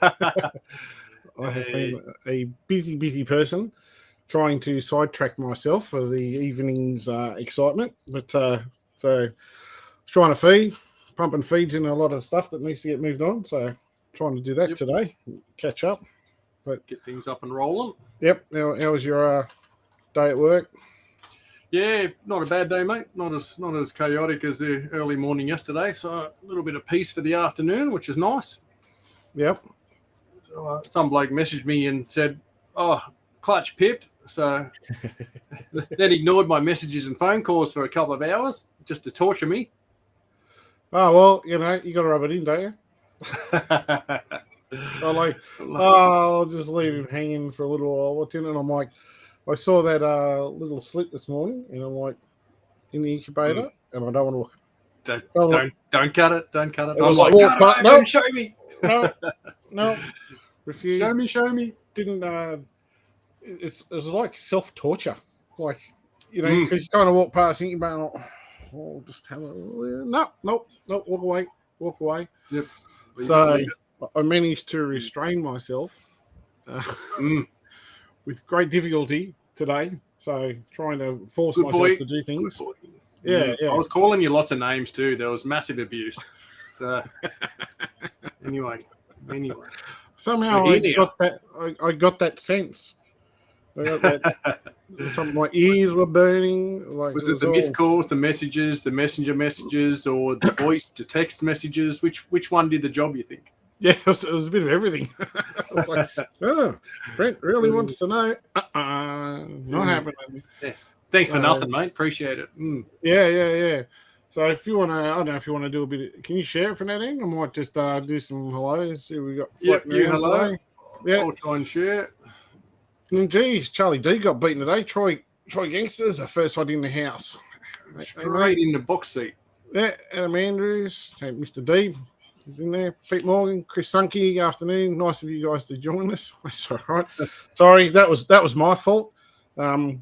I have been a busy person trying to sidetrack myself for the evening's excitement. But so trying to feed, pumping feeds in a lot of stuff that needs to get moved on. So trying to do that today, catch up. But get things up and rolling. Yep. How was your day at work? Yeah, not a bad day, mate. Not as chaotic as the early morning yesterday. So a little bit of peace for the afternoon, which is nice. Yep. So, some bloke messaged me and said, "Oh, clutch pipped." So then ignored my messages and phone calls for a couple of hours just to torture me. Oh well, you got to rub it in, don't you? I'll just leave him hanging for a little while. What's in it? And I'm like, I saw that little slit this morning, and I'm like, in the incubator, and I don't want to look. Don't cut it. Don't cut it. I was like, no, show me. No, refuse. Show me. Didn't. It was like self-torture, like because you kind of walk past the incubator. Oh, just have a no, walk away. Yep. So I managed to restrain myself with great difficulty today. So trying to force myself to do things. Yeah. I was calling you lots of names too. There was massive abuse. So anyway. Somehow I got that sense. I got that. My ears were burning. Like was it the missed calls, the messages, the messenger messages, or the voice to text messages? Which one did the job, you think? Yeah, it was a bit of everything. I was like, Brent really wants to know. Not happening. Yeah. Thanks for nothing, mate. Appreciate it. Yeah. So if you want to, I don't know if you want to do a bit. Can you share it from that end? I might just do some hellos. See what we got. You hello. Today. Yeah, I'll try and share. And geez, Charlie D got beaten today. Troy Gangster's the first one in the house. Straight in the box seat. Yeah, Adam Andrews, Mr. D is in there. Pete Morgan, Chris Sunke, afternoon. Nice of you guys to join us. That's all right. Sorry, that was my fault. You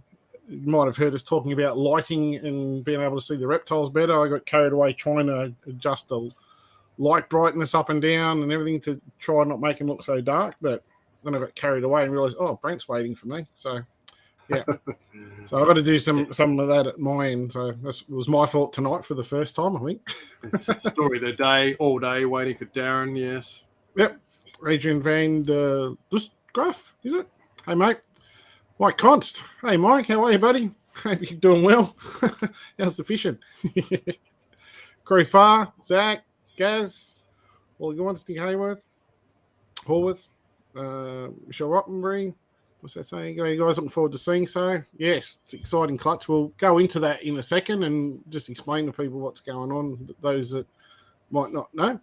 might have heard us talking about lighting and being able to see the reptiles better. I got carried away trying to adjust the light brightness up and down and everything to try not make them look so dark, but then I got carried away and realized, Brent's waiting for me. So, yeah. So I've got to do some of that at my end. So it was my fault tonight for the first time, I think. Story of the day, all day, waiting for Darren, yes. Yep. Adrian Van Graf, is it? Hey, mate. Mike Const. Hey, Mike. How are you, buddy? Hope you're doing well. How's the fishing? Corey Farr, Zach, Gaz, all the good ones, Nick Hayworth, Horworth. Michelle Rottenbury, what's that saying? You guys looking forward to seeing so? Yes, it's exciting clutch. We'll go into that in a second and just explain to people what's going on, those that might not know.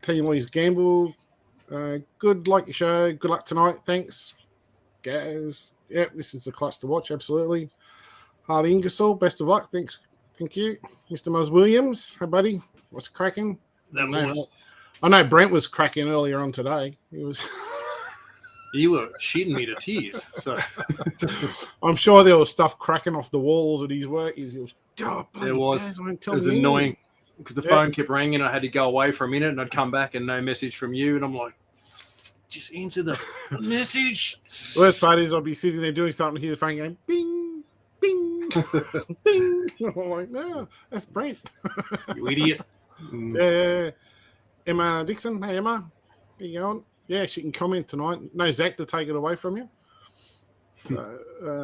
Team Lee's Gamble, good, like your show. Good luck tonight. Thanks. Gaz, yep, this is the clutch to watch, absolutely. Harley Ingersoll, best of luck. Thanks. Thank you. Mr. Muzz Williams, hey buddy, what's cracking? I know Brent was cracking earlier on today. You were shitting me to tears. So I'm sure there was stuff cracking off the walls at his work. There was. It was annoying because the phone kept ringing. I had to go away for a minute, and I'd come back and no message from you. And I'm like, just answer the message. The worst part is I'll be sitting there doing something, hear the phone going, bing, bing, bing. I'm like, no, that's Brent. You idiot. Yeah. Emma Dixon. Hey, Emma. How you going? Yeah, she can comment tonight. No Zach to take it away from you.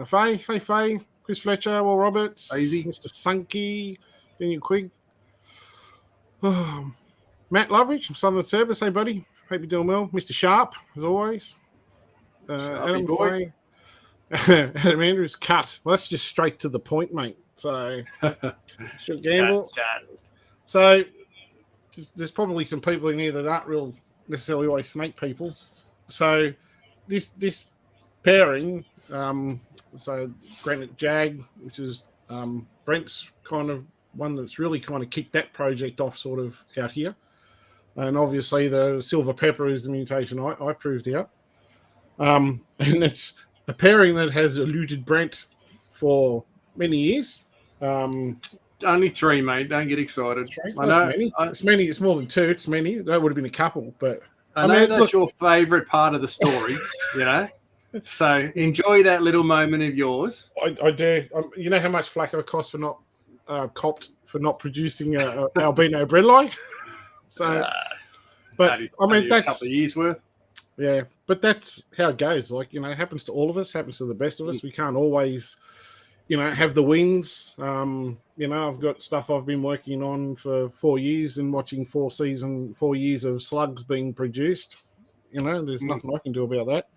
Faye. Hey, Faye. Chris Fletcher. Will Roberts. Easy. Mr. Sunky. Daniel Quigg. Matt Loveridge from Southern Service. Hey, buddy. Hope you're doing well. Mr. Sharp, as always. Adam Faye. Adam Andrews. Cut. Well, that's just straight to the point, mate. So, should gamble. So, there's probably some people in here that aren't real necessarily always snake people. So this pairing, so Granite Jag, which is Brent's kind of one that's really kind of kicked that project off sort of out here. And obviously the silver pepper is the mutation I proved out. And it's a pairing that has eluded Brent for many years. Only 3, mate. Don't get excited. It's many. It's more than 2. It's many. That would have been a couple, but I know that's your favourite part of the story, you know. So enjoy that little moment of yours. I do. You know how much flack I cost for not copped for not producing a albino bredli. So, but that's a couple of years worth. Yeah, but that's how it goes. Like, you know, it happens to all of us. Happens to the best of us. We can't always, you know, have the wins. You know, I've got stuff I've been working on for 4 years and watching 4 years of slugs being produced. You know, there's nothing I can do about that.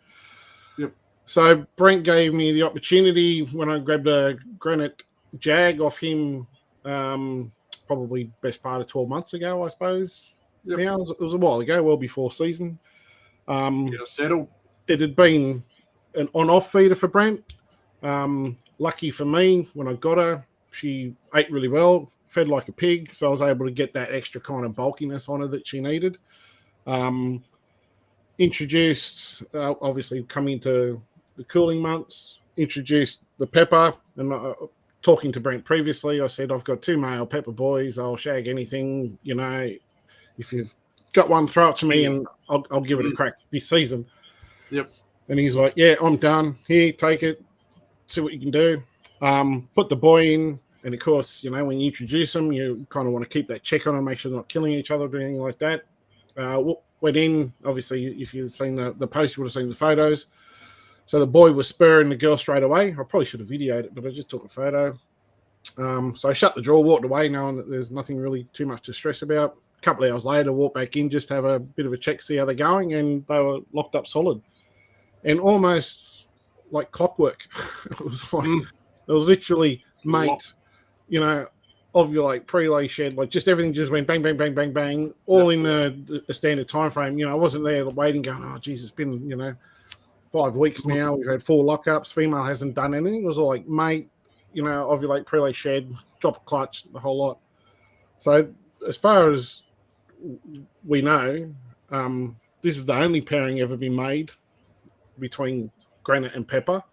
Yep. So Brent gave me the opportunity when I grabbed a Granite Jag off him, probably best part of 12 months ago, I suppose. Yep. Now, it was a while ago, well before season. Get us settled. It had been an on-off feeder for Brent. Lucky for me, when I got her, she ate really well, fed like a pig, so I was able to get that extra kind of bulkiness on her that she needed. Introduced, obviously coming into the cooling months, introduced the pepper, and talking to Brent previously, I said, I've got 2 male pepper boys, I'll shag anything, you know, if you've got one, throw it to me and I'll give it a crack this season. Yep. And he's like, yeah, I'm done. Here, take it. See what you can do. Put the boy in. And, of course, you know, when you introduce them, you kind of want to keep that check on them, make sure they're not killing each other or anything like that. Went in. Obviously, if you've seen the post, you would have seen the photos. So the boy was spurring the girl straight away. I probably should have videoed it, but I just took a photo. So I shut the drawer, walked away, knowing that there's nothing really too much to stress about. A couple of hours later, walked back in, just have a bit of a check, see how they're going, and they were locked up solid. And almost like clockwork. It was like, it was literally, mate, you know, ovulate, pre-lay, shed, like just everything just went bang, bang, bang, bang, bang, all in the standard time frame. You know, I wasn't there waiting, going, oh, geez, it's been, you know, 5 weeks now. We've had 4 lockups. Female hasn't done anything. It was all like, mate, you know, ovulate, pre-lay, shed, drop a clutch, the whole lot. So as far as we know, this is the only pairing ever been made between Granite and Pepper.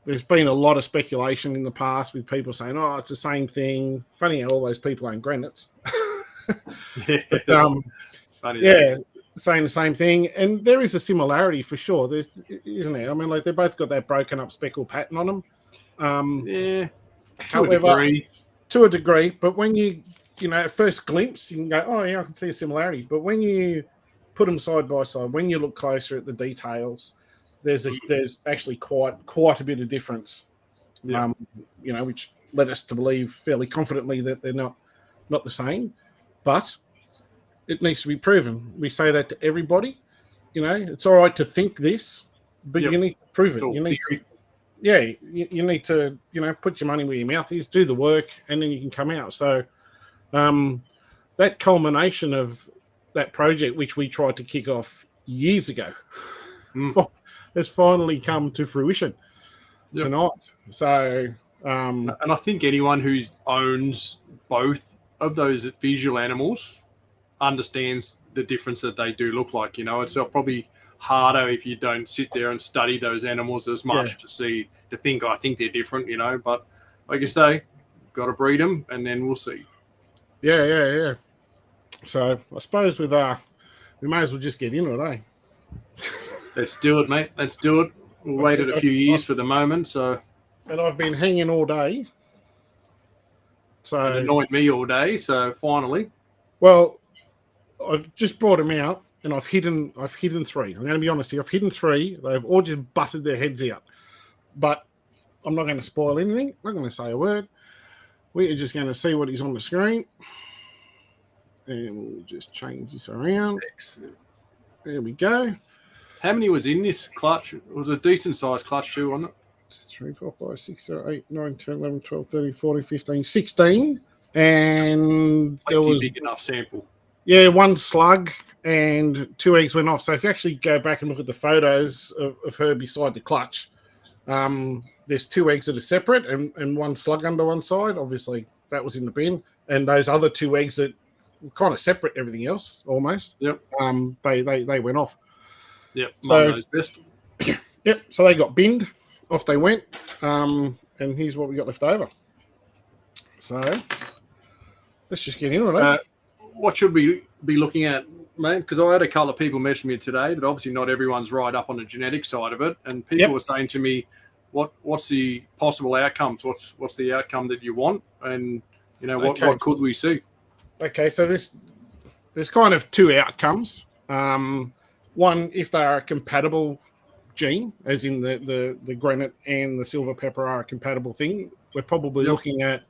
There's been a lot of speculation in the past with people saying, oh, it's the same thing. Funny how all those people own granites. Funny, yeah, saying the same thing. And there is a similarity for sure. There's, isn't there? I mean, like, they've both got that broken up speckle pattern on them. To a degree. But when you know, at first glimpse, you can go, oh, yeah, I can see a similarity. But when you put them side by side, when you look closer at the details, there's actually quite a bit of difference. You know, which led us to believe fairly confidently that they're not the same. But it needs to be proven. We say that to everybody. You know, it's all right to think this, but you need to prove it. You need to, you need to, you know, put your money where your mouth is, do the work, and then you can come out. So that culmination of that project, which we tried to kick off years ago, has finally come to fruition tonight. So, and I think anyone who owns both of those visual animals understands the difference that they do look like. You know, it's probably harder if you don't sit there and study those animals as much to think, I think they're different, you know, but like you say, got to breed them and then we'll see. Yeah. So I suppose we may as well just get into it, eh? Let's do it, mate. Let's do it. We'll waited a few years for the moment, so. And I've been hanging all day. So it annoyed me all day, so finally. Well, I've just brought them out and I've hidden 3. I'm going to be honest here. I've hidden 3. They've all just butted their heads out. But I'm not going to spoil anything. I'm not going to say a word. We are just going to see what is on the screen. And we'll just change this around. Excellent. There we go. How many was in this clutch? It was a decent sized clutch too, wasn't it? 3, 4, 5, 6, 7, 8, 9, 10, 11, 12, 13, 14, 15, 16. And there was big enough sample. Yeah, 1 slug and 2 eggs went off. So if you actually go back and look at the photos of her beside the clutch, there's 2 eggs that are separate and 1 slug under one side. Obviously, that was in the bin. And those other 2 eggs that were kind of separate everything else, almost. Yep. They went off. Yep. So, knows best. Yep. So they got binned. Off they went. And here's what we got left over. So let's just get in with it. What should we be looking at, mate? Because I had a couple of people message me today, but obviously not everyone's right up on the genetic side of it. And people were saying to me, what's the possible outcomes? What's the outcome that you want? And, you know, what could we see? Okay, so there's kind of two outcomes. One, if they are a compatible gene, as in the granite and the silver pepper are a compatible thing, we're probably looking at,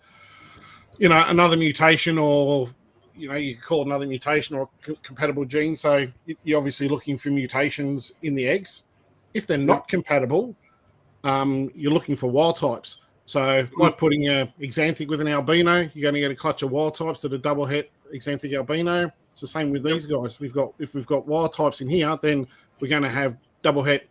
you know, another mutation, or, you know, you could call it another mutation or compatible gene. So you're obviously looking for mutations in the eggs. If they're not compatible, you're looking for wild types. So like putting a xanthic with an albino, you're going to get a clutch of wild types that are double het xanthic albino. It's the same with these guys. If we've got wild types in here, then we're going to have double het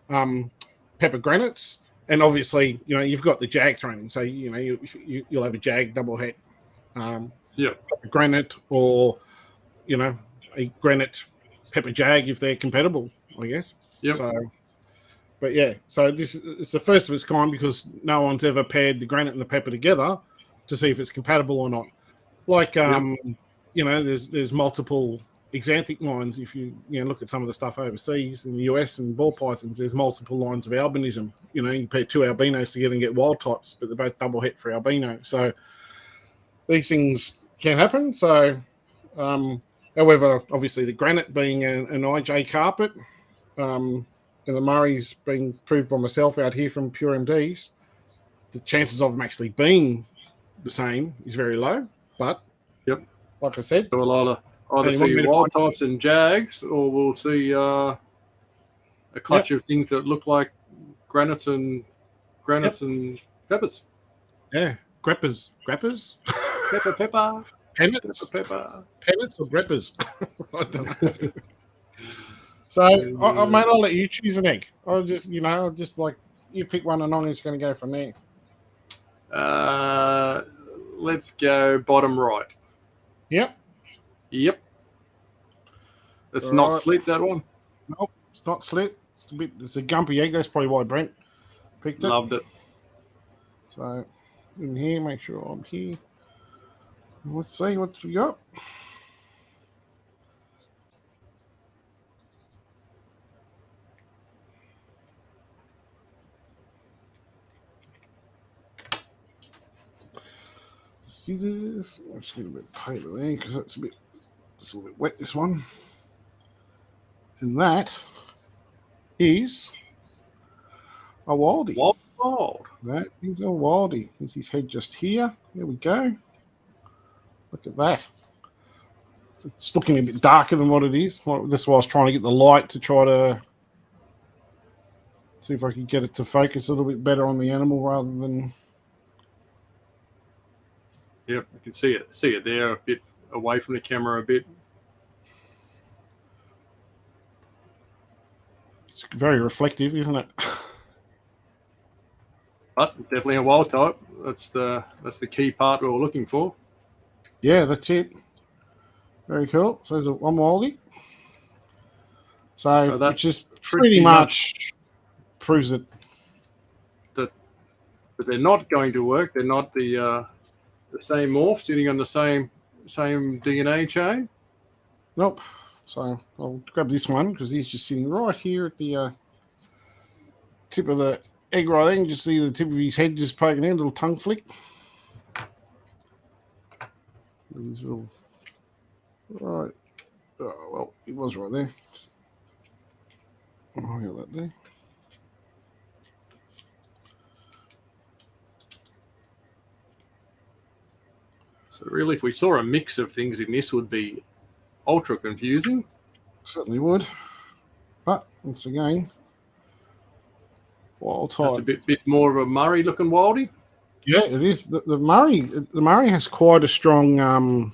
pepper granites. And obviously, you know, you've got the jag thrown in. So, you know, you'll have a jag double het granite, or, you know, a granite pepper jag if they're compatible, I guess. So, but yeah, so it's the first of its kind, because no one's ever paired the granite and the pepper together to see if it's compatible or not. Like, you know, there's multiple xanthic lines. If you look at some of the stuff overseas in the US and ball pythons, there's multiple lines of albinism. You know, you pair two albinos together and get wild types, but they're both double het for albino. So these things can happen. So, however, obviously the granite being an IJ carpet, and the Murray's being proved by myself out here from Pure MDs, the chances of them actually being the same is very low. But like I said, so we'll either see wild types and jags, or we'll see a clutch of things that look like granites and peppers. Yeah, greppers. Pepper. Pennants? Pepper. Pennants or greppers? I don't know. So, mate, I'll let you choose an egg. I'll just like, you pick one and I'm just going to go from there. Let's go bottom right. Yep. It's not slit, that one. Nope, it's not slit. It's a gumpy egg. That's probably why Brent picked it. Loved it. So, in here, make sure I'm here. Let's see what we got. Scissors. Let's get a bit of paper there, because it's a little bit wet, this one. And that is a wildie. Wild. That is a wildie. Is his head just here? There we go. Look at that. It's looking a bit darker than what it is. That's why I was trying to get the light to try to see if I could get it to focus a little bit better on the animal rather than... Yep, I can see it there, a bit away from the camera a bit. It's very reflective, isn't it? But definitely a wild type. That's the key part we're looking for. Yeah, that's it. Very cool. So there's one wildie. So that which is pretty much proves it. But they're not going to work. They're not the same morph sitting on the same DNA chain. Nope. So I'll grab this one because he's just sitting right here at the tip of the egg right there. You can just see the tip of his head just poking in, a little tongue flick. These little... Right. Oh, well, it was right there. Oh, I got that there. So really, if we saw a mix of things in this, would be ultra confusing. Certainly would. But once again, wild type. That's a bit more of a Murray looking wildie. Yeah, it is. The Murray has quite a strong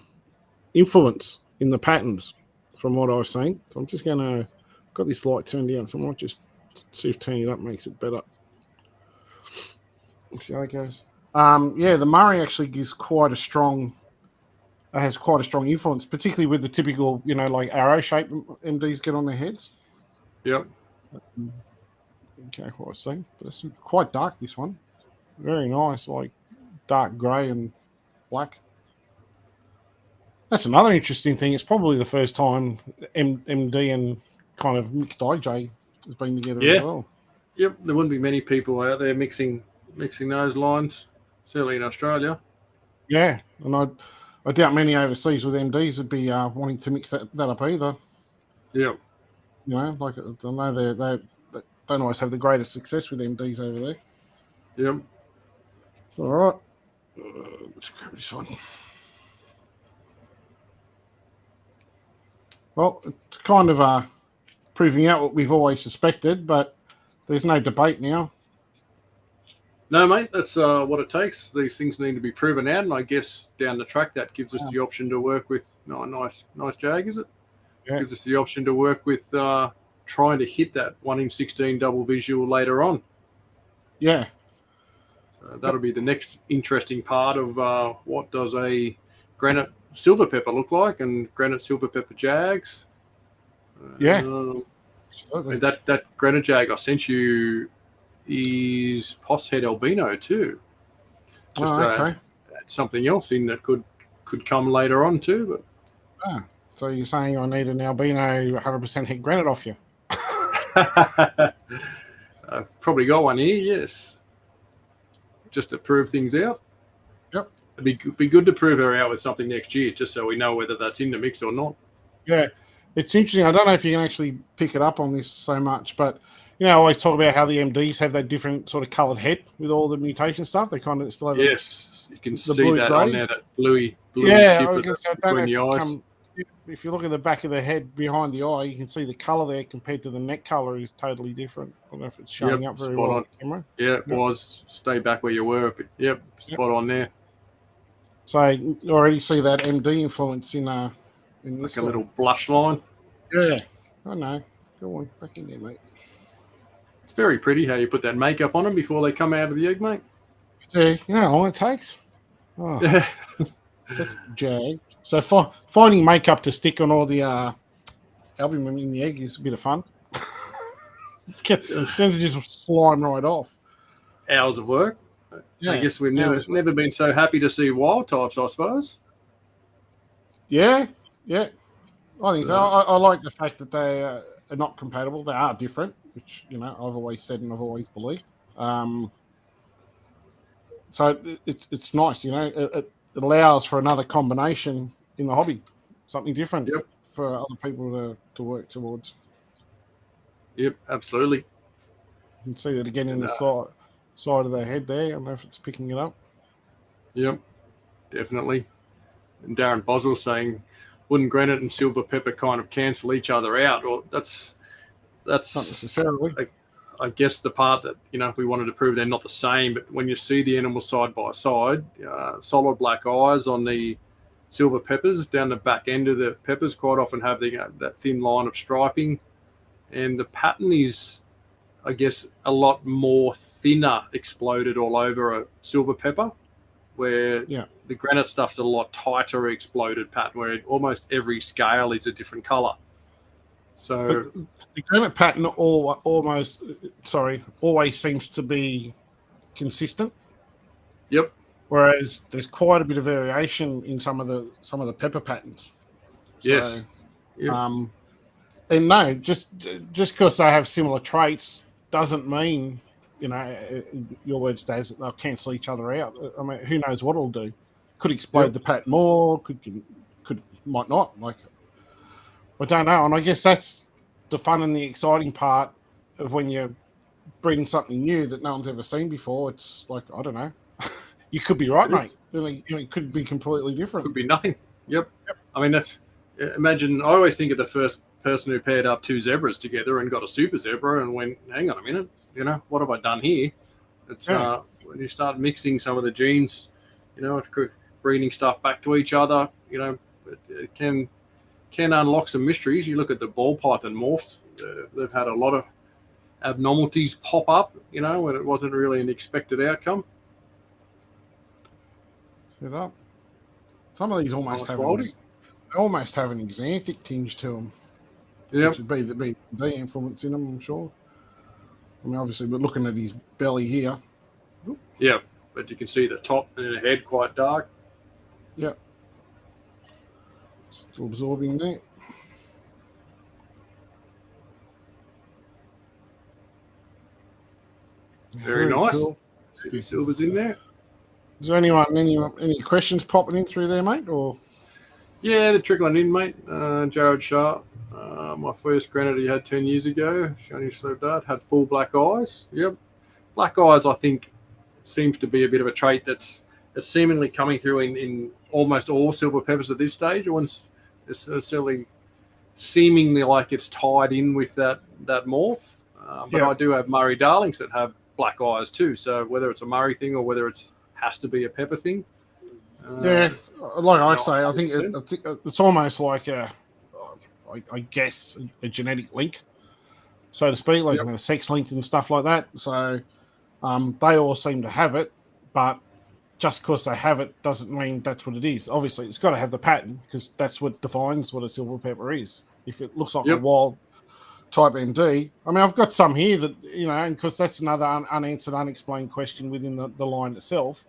influence in the patterns, from what I've seen. So I'm just going to got this light turned down, so I might just see if turning it up makes it better. Let's see how it goes. Yeah, the Murray actually has quite a strong influence, particularly with the typical, like arrow shape MDs get on their heads. Yep. Okay, what I see, but it's quite dark. This one, very nice, like dark grey and black. That's another interesting thing. It's probably the first time MD and kind of mixed IJ has been together as well. Yep, there wouldn't be many people out there mixing those lines, certainly in Australia. Yeah, and I doubt many overseas with MDs would be wanting to mix that up either. Yeah. You know, like I know they don't always have the greatest success with MDs over there. Yep. All right. Let's grab this one. Well, it's kind of proving out what we've always suspected, but there's no debate now. No, mate, that's what it takes. These things need to be proven out, and I guess down the track that gives us the option to work with. No, nice Jag, is it? Yeah. Gives us the option to work with trying to hit that 1 in 16 double visual later on. Yeah. So that'll be the next interesting part of what does a granite silver pepper look like, and granite silver pepper jags. Absolutely. That granite jag I sent you is poss head albino too. Just okay. Something else in that could come later on too. But so you're saying I need an albino 100% head granite off you? I've probably got one here, yes. Just to prove things out. Yep. It'd be good to prove her out with something next year, just so we know whether that's in the mix or not. Yeah. It's interesting. I don't know if you can actually pick it up on this so much, but I always talk about how the MDs have that different sort of coloured head with all the mutation stuff. They kind of still have you can see that on there, that bluey tip between the eyes. If you look at the back of the head behind the eye, you can see the colour there compared to the neck colour is totally different. I don't know if it's showing up very well on the camera. Yeah, it was. Stay back where you were. But spot on there. So you already see that MD influence in this like a little blush line. Yeah, I know. Go on, back in there, mate. It's very pretty how you put that makeup on them before they come out of the egg, mate. Yeah, you know how long it takes? Oh, that's Jag. So finding makeup to stick on all the albumin in the egg is a bit of fun. It tends to just slime right off. Hours of work. Yeah, I guess we've never been so happy to see wild types, I suppose. Yeah. I think so. I like the fact that they are not compatible. They are different, which I've always said and I've always believed. So it's nice, it allows for another combination in the hobby, something different for other people to work towards. Yep, absolutely. You can see that again in the side of the head there. I don't know if it's picking it up. Yep, definitely. And Darren Boswell saying, wouldn't granite and silver pepper kind of cancel each other out? Or that's not necessarily. I guess the part that we wanted to prove they're not the same. But when you see the animals side by side, solid black eyes on the silver peppers down the back end of the peppers quite often have that thin line of striping, and the pattern is, I guess, a lot more thinner exploded all over a silver pepper, where the granite stuff's a lot tighter exploded pattern, where almost every scale is a different color. So the granite pattern always seems to be consistent. Yep. Whereas there's quite a bit of variation in some of the pepper patterns. Yes. So, and no, just because they have similar traits doesn't mean, your word stays that they'll cancel each other out. I mean, who knows what it'll do? Could explode the pattern more. Might not. Like, I don't know. And I guess that's the fun and the exciting part of when you're breeding something new that no one's ever seen before. It's like, I don't know. You could be right, mate. It could be completely different. Could be nothing. Yep. I mean, imagine, I always think of the first person who paired up two zebras together and got a super zebra and went, hang on a minute, what have I done here? It's when you start mixing some of the genes, breeding stuff back to each other, it can unlock some mysteries. You look at the ball python morphs, they've had a lot of abnormalities pop up, when it wasn't really an expected outcome. Set up. Some of these almost have an exantic tinge to them. Yeah, which would be the influence in them, I'm sure. I mean, obviously, we're looking at his belly here. Yeah, but you can see the top and the head quite dark. Yep. Still absorbing that. Very nice. Cool. See the silvers in there. Is there any questions popping in through there, mate? Or yeah, they're trickling in, mate. Jared Sharp, my first granite he had 10 years ago. Shiny slow dart, had full black eyes. Yep, black eyes. I think seems to be a bit of a trait that's seemingly coming through in almost all silver peppers at this stage. It's necessarily seemingly like it's tied in with that morph. But I do have Murray Darlings that have black eyes too. So whether it's a Murray thing or whether it's has to be a pepper thing. Like I say, I think it's almost like I guess a genetic link, so to speak, like a sex link and stuff like that. So they all seem to have it, but just because they have it doesn't mean that's what it is. Obviously, it's got to have the pattern because that's what defines what a silver pepper is. If it looks like a wild type MD, I mean, I've got some here that, and because that's another unanswered, unexplained question within the line itself.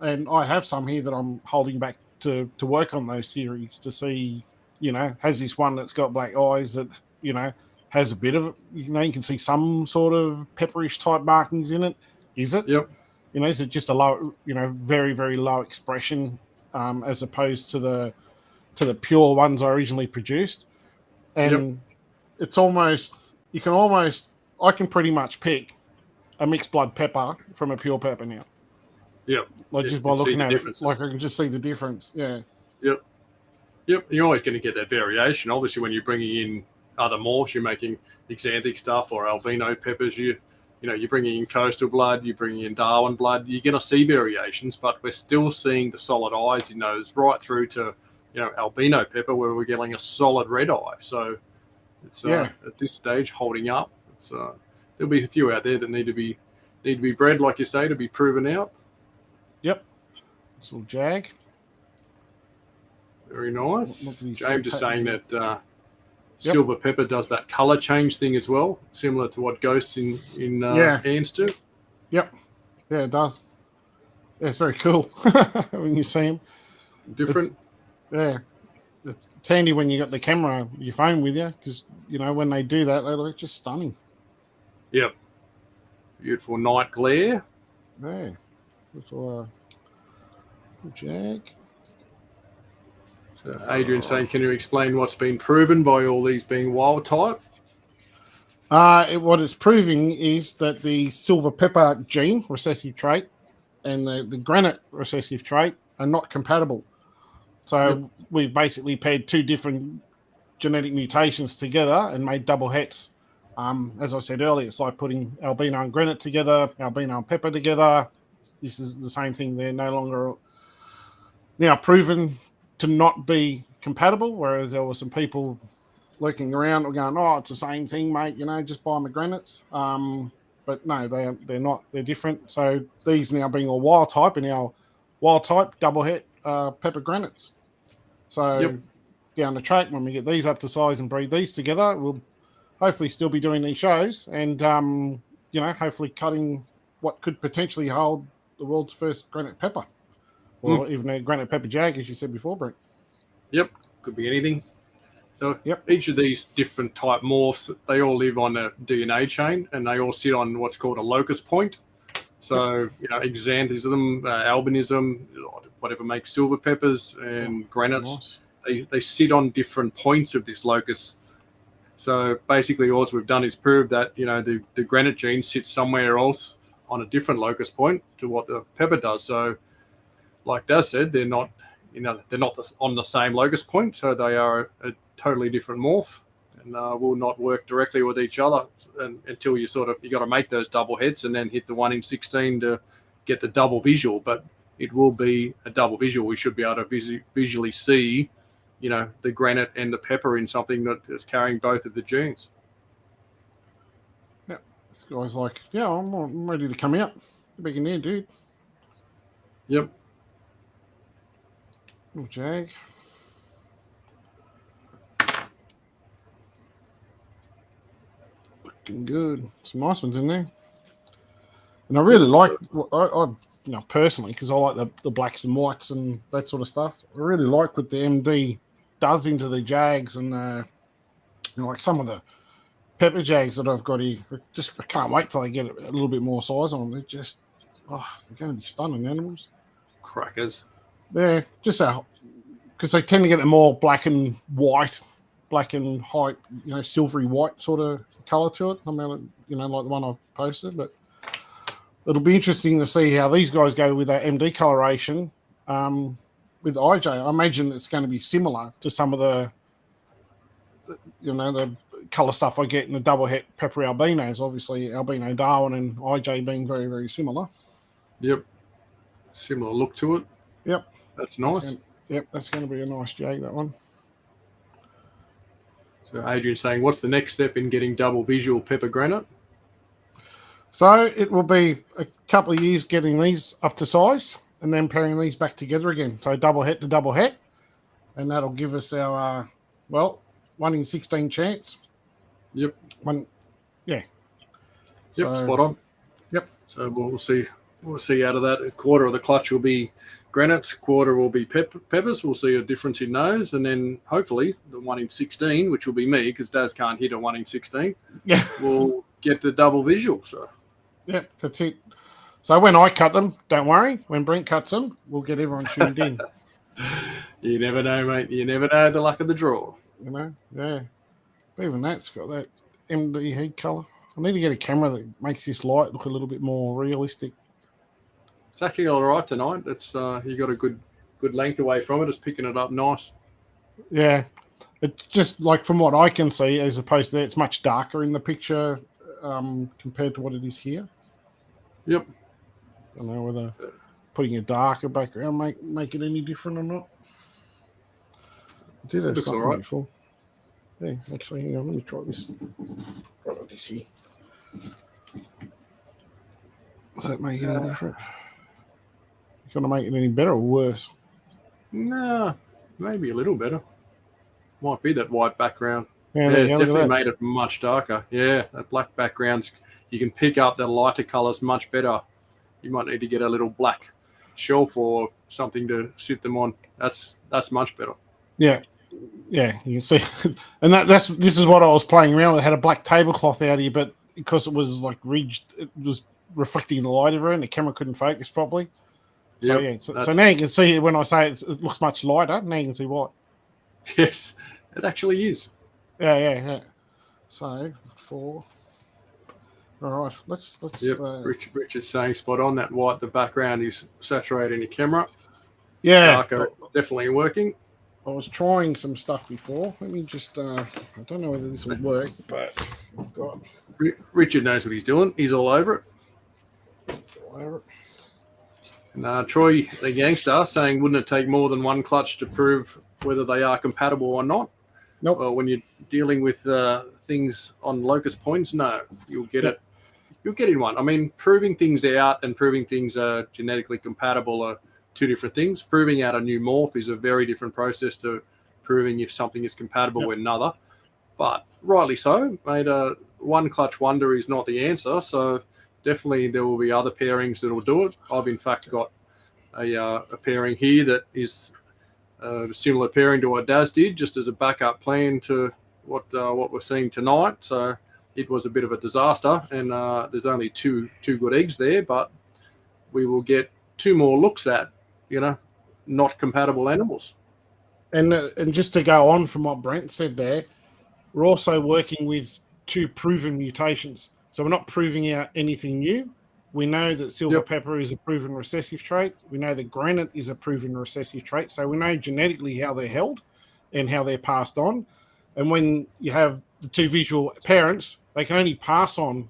And I have some here that I'm holding back to work on those series to see, has this one that's got black eyes that, has a bit of, you can see some sort of pepperish type markings in it. Is it? Yep. Is it just a low, very, very low expression as opposed to the pure ones I originally produced? And it's almost, I can pretty much pick a mixed blood pepper from a pure pepper now. Yep. Like just by looking at it, like I can just see the difference. Yeah. Yep. You're always going to get that variation. Obviously, when you're bringing in other morphs, you're making xanthic stuff or albino peppers. You're bringing in coastal blood, you're bringing in Darwin blood. You're going to see variations, but we're still seeing the solid eyes in those right through to albino pepper, where we're getting a solid red eye. So it's at this stage holding up. There'll be a few out there that need to be bred, like you say, to be proven out. Yep. This little jag. Very nice. James is saying that silver pepper does that color change thing as well, similar to what ghosts in ants do. Yep. Yeah, it does. Yeah, it's very cool when you see them. Different. It's handy when you got the camera, your phone with you, because when they do that, they look just stunning. Yep. Beautiful night glare. Yeah. Little jag. So Adrian's saying, can you explain what's been proven by all these being wild type? What it's proving is that the silver pepper gene, recessive trait, and the granite recessive trait are not compatible. So we've basically paired two different genetic mutations together and made double hets. As I said earlier, it's like putting albino and granite together, albino and pepper together. This is the same thing. They're no longer now proven to not be compatible, whereas there were some people lurking around going, oh, it's the same thing, mate, just buy my granites. But no, they're not. They're different. So these now being all wild type and our wild type double het pepper granites. So down the track, when we get these up to size and breed these together, we'll hopefully still be doing these shows and, hopefully cutting what could potentially hold the world's first granite pepper. Or even a granite pepper jag, as you said before, Brent. Yep, could be anything. So each of these different type morphs, they all live on a DNA chain and they all sit on what's called a locus point. So, xanthism, albinism, whatever makes silver peppers and granites, they sit on different points of this locus. So basically all we've done is prove that, the granite gene sits somewhere else on a different locus point to what the pepper does. So like Daz said, they're not on the same locus point, so they are a totally different morph and will not work directly with each other until you got to make those double hets and then hit the 1 in 16 to get the double visual. But it will be a double visual. We should be able to visually see, the granite and the pepper in something that is carrying both of the genes. Yeah, this guy's like, I'm ready to come out. Get back in there, dude. Yep. Little jag. Looking good. Some nice ones in there. And I really like, personally, because I like the blacks and whites and that sort of stuff. I really like what the MD does into the Jags and like some of the pepper Jags that I've got here. I can't wait till I get a little bit more size on them. They're just, they're going to be stunning animals. Crackers. Yeah, just because they tend to get the more black and white, black and white, silvery white sort of color to it. I mean, like the one I posted, but it'll be interesting to see how these guys go with that MD coloration. With IJ, I imagine it's going to be similar to some of the color stuff I get in the double het pepper albinos. Obviously, albino Darwin and IJ being very, very similar. Yep, similar look to it. Yep, that's nice. That's going to be a nice Jag, that one. So Adrian's saying, what's the next step in getting double visual pepper granite? So it will be a couple of years getting these up to size and then pairing these back together again. So double het to double het, and that'll give us our 1 in 16 chance. Yep. Yep. So, spot on. Yep. So we'll see. We'll see out of that. A quarter of the clutch will be granites, a quarter will be peppers. We'll see a difference in those, and then hopefully the 1 in 16, which will be me because Daz can't hit a 1 in 16. Yeah. We'll get the double visual. So. Yeah, that's it. So when I cut them, don't worry. When Brent cuts them, we'll get everyone tuned in. You never know, mate. You never know the luck of the draw. Yeah. But even that's got that MD head colour. I need to get a camera that makes this light look a little bit more realistic. It's actually all right tonight. It's you got a good length away from it. It's picking it up nice. Yeah, it's just like from what I can see, as opposed to that, it's much darker in the picture compared to what it is here. Yep. I don't know whether putting a darker background make it any different or not. I did have something right before. Yeah, actually, hang on, let me try this. Right, this here. Does that make it any different? You gonna make it any better or worse? No, maybe a little better. Might be that white background. Yeah, definitely made it much darker. Yeah, that black backgrounds, you can pick up the lighter colours much better. You might need to get a little black shelf or something to sit them on. That's much better. Yeah, you can see, and this is what I was playing around with. I had a black tablecloth out here, but because it was like ridged, it was reflecting the light everywhere, and the camera couldn't focus properly. So so now you can see when I say it looks much lighter. Now you can see what. Yes, it actually is. Yeah. So 4. All right, let's. Yep. Richard's saying spot on. That white, the background is saturating your camera. Yeah, darker, definitely working. I was trying some stuff before. Let me just. I don't know whether this will work, but I've got. Richard knows what he's doing. He's all over it. And Troy, the gangster, saying, wouldn't it take more than one clutch to prove whether they are compatible or not? Nope. Well, when you're dealing with things on locus points, no, you'll get it. You'll get in one. I mean, proving things out and proving things are genetically compatible are two different things. Proving out a new morph is a very different process to proving if something is compatible with another. But rightly so, mate. One clutch wonder is not the answer. So definitely there will be other pairings that will do it. I've in fact got a pairing here that is a similar pairing to what Daz did, just as a backup plan to what we're seeing tonight. So it was a bit of a disaster, and there's only two good eggs there, but we will get 2 more looks at, not compatible animals. And just to go on from what Brent said there, we're also working with 2 proven mutations. So we're not proving out anything new. We know that silver pepper is a proven recessive trait. We know that granite is a proven recessive trait. So we know genetically how they're held and how they're passed on. And when you have the 2 visual parents, they can only pass on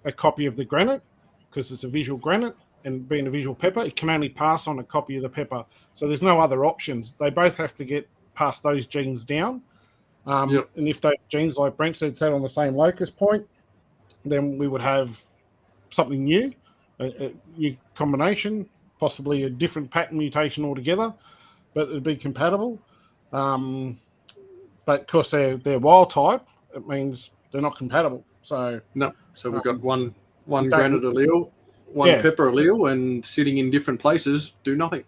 a copy of the granite because it's a visual granite, and being a visual pepper, it can only pass on a copy of the pepper. So there's no other options. They both have to get past those genes down. And if those genes, like Brent said, sat on the same locus point, then we would have something new, a new combination, possibly a different pattern mutation altogether, but it'd be compatible. But because they're wild type, it means they're not compatible. So no. So we've got one granite allele one pepper allele and sitting in different places do nothing.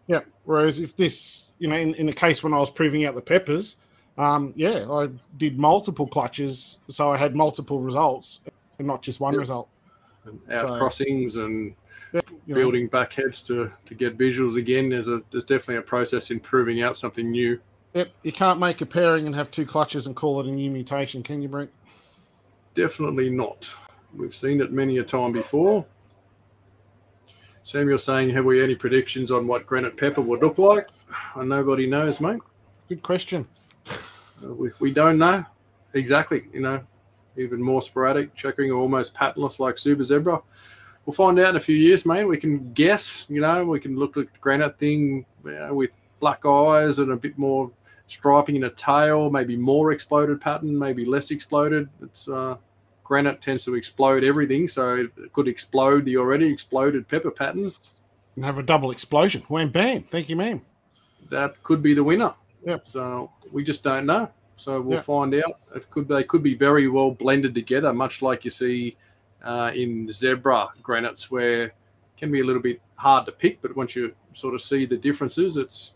Yeah. Whereas if this, in the case when I was proving out the peppers, I did multiple clutches, so I had multiple results and not just one result. And out crossings and building back heads to get visuals again. There's definitely a process in proving out something new. Yep. You can't make a pairing and have two clutches and call it a new mutation, can you, Brent? Definitely not. We've seen it many a time before. Samuel's saying, have we any predictions on what granite pepper would look like? Nobody knows, mate. Good question. We don't know exactly, even more sporadic, checking almost patternless like Super Zebra. We'll find out in a few years, mate. We can guess, we can look at the granite thing with black eyes and a bit more striping in a tail, maybe more exploded pattern, maybe less exploded. It's granite tends to explode everything, so it could explode the already exploded pepper pattern. And have a double explosion. Wham, bam. Thank you, ma'am. That could be the winner. Yep. So we just don't know. So we'll find out. They could be very well blended together, much like you see in zebra granites, where it can be a little bit hard to pick, but once you sort of see the differences, it's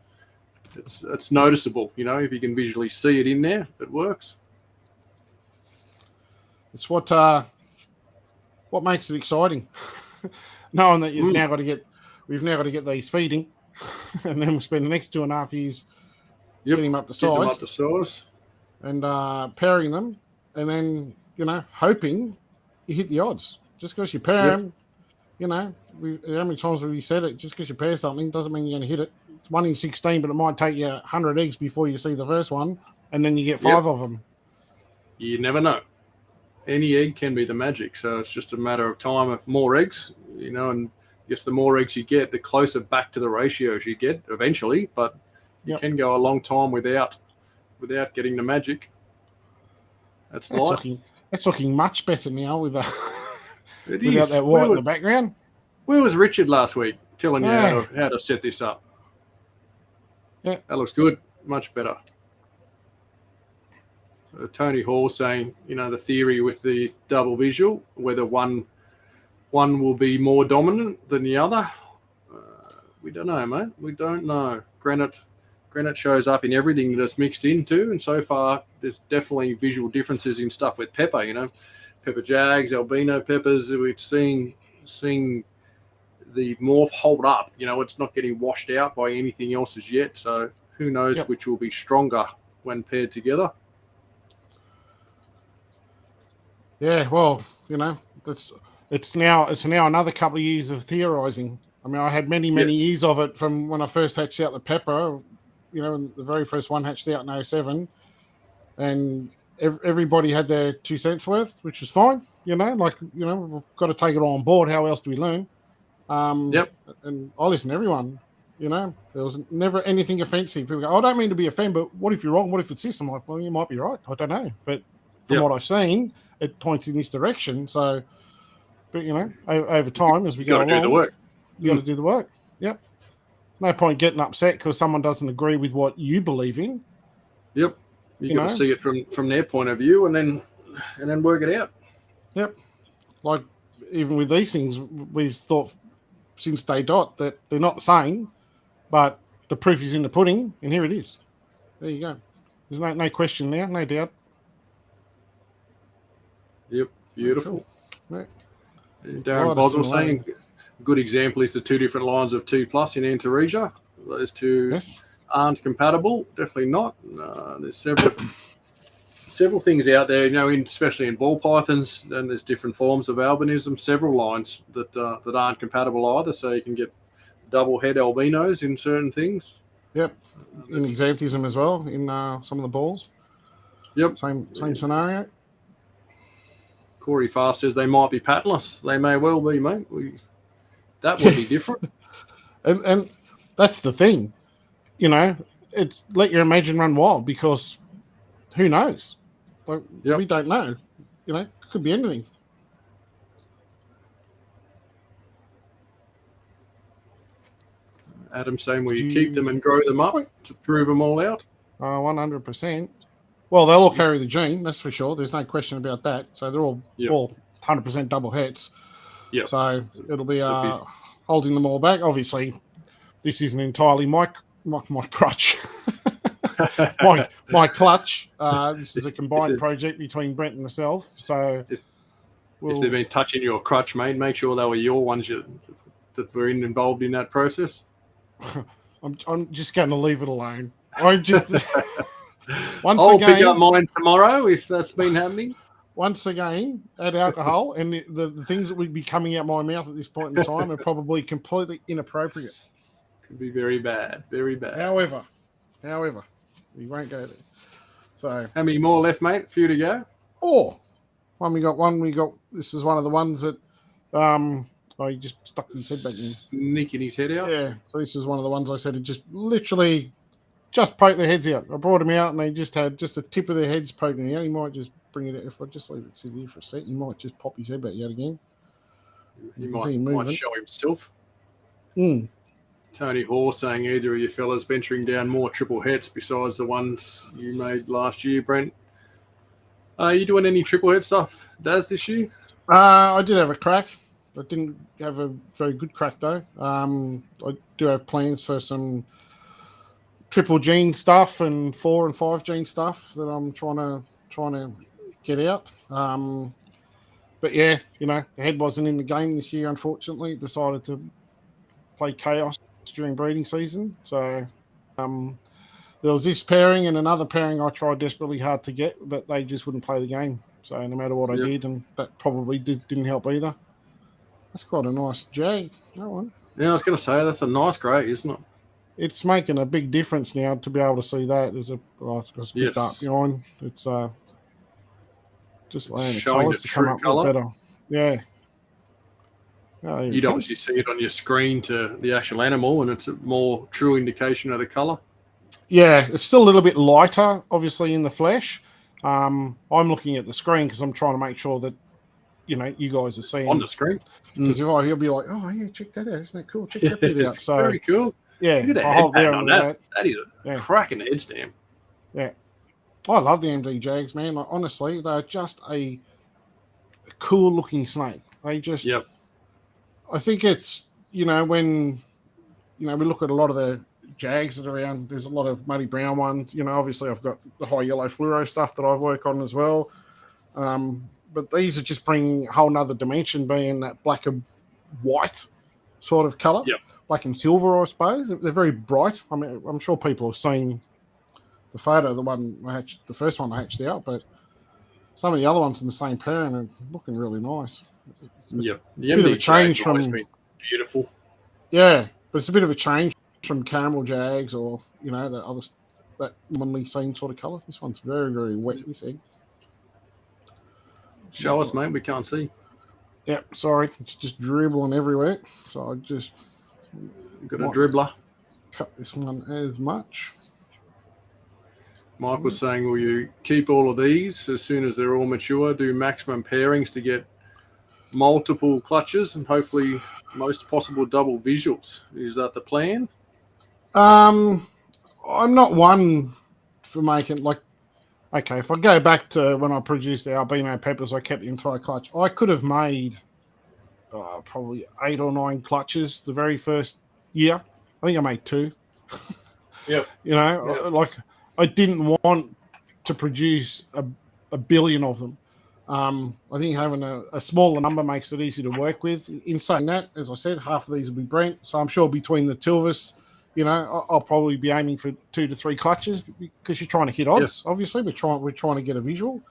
noticeable. If you can visually see it in there, it works. It's what makes it exciting, knowing that we've now got to get these feeding, and then we'll spend the next 2.5 years getting them up to size, and pairing them, and then hoping you hit the odds. Just because you pair them, how many times have we said it? Just because you pair something doesn't mean you're going to hit it. It's 1 in 16, but it might take you 100 eggs before you see the first one, and then you get 5 of them. You never know. Any egg can be the magic, so it's just a matter of time of more eggs, and I guess the more eggs you get, the closer back to the ratios you get eventually, but you can go a long time without getting the magic. That's looking much better now without is. that white in the background. Where was Richard last week telling you how to set this up? Yeah. That looks good. Much better. Tony Hall saying, the theory with the double visual, whether one will be more dominant than the other. We don't know, mate. We don't know. Granite shows up in everything that it's mixed into, and so far there's definitely visual differences in stuff with pepper. Pepper jags, albino peppers. We're seeing the morph hold up. It's not getting washed out by anything else as yet. So who knows which will be stronger when paired together. Yeah, well, it's now another couple of years of theorizing. I mean, I had many years of it from when I first hatched out the pepper. And the very first one hatched out in 07, and everybody had their 2 cents worth, which was fine. We've got to take it all on board. How else do we learn? And I listen to everyone. There was never anything offensive. People go, I don't mean to be offended, but what if you're wrong? What if it's this? I'm like, well, you might be right. I don't know, but from what I've seen, it points in this direction. So, but over time as we go along, do the work. You got to do the work. Yep. No point getting upset because someone doesn't agree with what you believe in. Yep. You got to see it from their point of view and then work it out. Yep. Like even with these things, we've thought since day dot that they're not the same, but the proof is in the pudding, and here it is. There you go. There's no question there, no doubt. Yep, beautiful. Cool. Yeah. Darren Boswell saying a good example is the 2 different lines of 2+ in Antaresia. Those two aren't compatible. Definitely not. There's several things out there, especially in ball pythons, and there's different forms of albinism, several lines that aren't compatible either, so you can get double head albinos in certain things. Yep. In xanthism as well, in some of the balls. Yep. Same scenario. Corey Fast says they might be patternless. They may well be, mate. That would be different. And that's the thing. It's let your imagination run wild, because who knows? We don't know. It could be anything. Adam saying, will you keep them and grow them up to prove them all out? 100%. Well, they'll all carry the gene, that's for sure. There's no question about that. So they're all 100% double hets. Yeah. So it'll be holding them all back. Obviously, this isn't entirely my crutch. my clutch. This is a combined project between Brent and myself. So if they've been touching your crutch, mate, make sure they were your ones that were involved in that process. I'm just going to leave it alone. I just I'll pick up mine tomorrow if that's been happening. Once again, add alcohol, and the things that would be coming out my mouth at this point in time are probably completely inappropriate. Could be very bad, very bad. However, we won't go there. So, how many more left, mate? A few to go. We got. This is one of the ones that he just stuck his head back in. Sneaking his head out. Yeah. So this is one of the ones I said it just literally just poked their heads out. I brought them out, and they just had just the tip of their heads poking out. He might just bring it out. If I just leave it sit here for a sec, he might just pop his head back out again. He might show himself. Tony Hoare saying either of you fellas venturing down more triple hets besides the ones you made last year, Brent. Are you doing any triple head stuff, Daz, this year? I did have a crack. I didn't have a very good crack though. I do have plans for some triple gene stuff and 4 and 5 gene stuff that I'm trying to get out. But yeah, the head wasn't in the game this year. Unfortunately, decided to play chaos during breeding season. So there was this pairing and another pairing I tried desperately hard to get, but they just wouldn't play the game. So no matter what I did, and that probably didn't help either. That's quite a nice Jag, that one. Yeah, I was going to say, that's a nice grey, isn't it? It's making a big difference now to be able to see that. There's a bit dark behind. It's just allowing the colours to come up a bit better. Yeah. Oh, you'd obviously see it on your screen to the actual animal, and it's a more true indication of the colour. Yeah, it's still a little bit lighter, obviously, in the flesh. I'm looking at the screen because I'm trying to make sure that you guys are seeing on the screen. Because he'll be like, "Oh yeah, check that out! Isn't that cool? Check that bit out." So very cool. Yeah, look at the head pattern on that. That is a cracking head stamp. Yeah, I love the MD Jags, man. Like, honestly, they're just a cool looking snake. They just, I think it's when we look at a lot of the Jags that are around. There's a lot of muddy brown ones. Obviously I've got the high yellow fluoro stuff that I work on as well. But these are just bringing a whole nother dimension, being that black and white sort of colour. Yep. Black and silver, I suppose. They're very bright. I mean, I'm sure people have seen the photo, the first one I hatched out, but some of the other ones in the same pairing are looking really nice. Yep. The bit of a change from beautiful. Yeah, but it's a bit of a change from caramel Jags or that commonly seen sort of colour. This one's very, very wet, this egg. Show us, mate. We can't see. Yep, sorry. It's just dribbling everywhere. So I just got a dribbler. Cut this one as much. Mike was saying, will you keep all of these as soon as they're all mature, do maximum pairings to get multiple clutches and hopefully most possible double visuals? Is that the plan? I'm not one for making okay, if I go back to when I produced the albino peppers, I kept the entire clutch. I could have made probably 8 or 9 clutches the very first year. I think I made 2. Yeah. I didn't want to produce a billion of them. I think having a smaller number makes it easy to work with. In saying that, as I said, half of these will be Brent. So I'm sure between the two of us, I'll probably be aiming for 2 to 3 clutches because you're trying to hit odds. Yep. Obviously, we're trying to get a visual.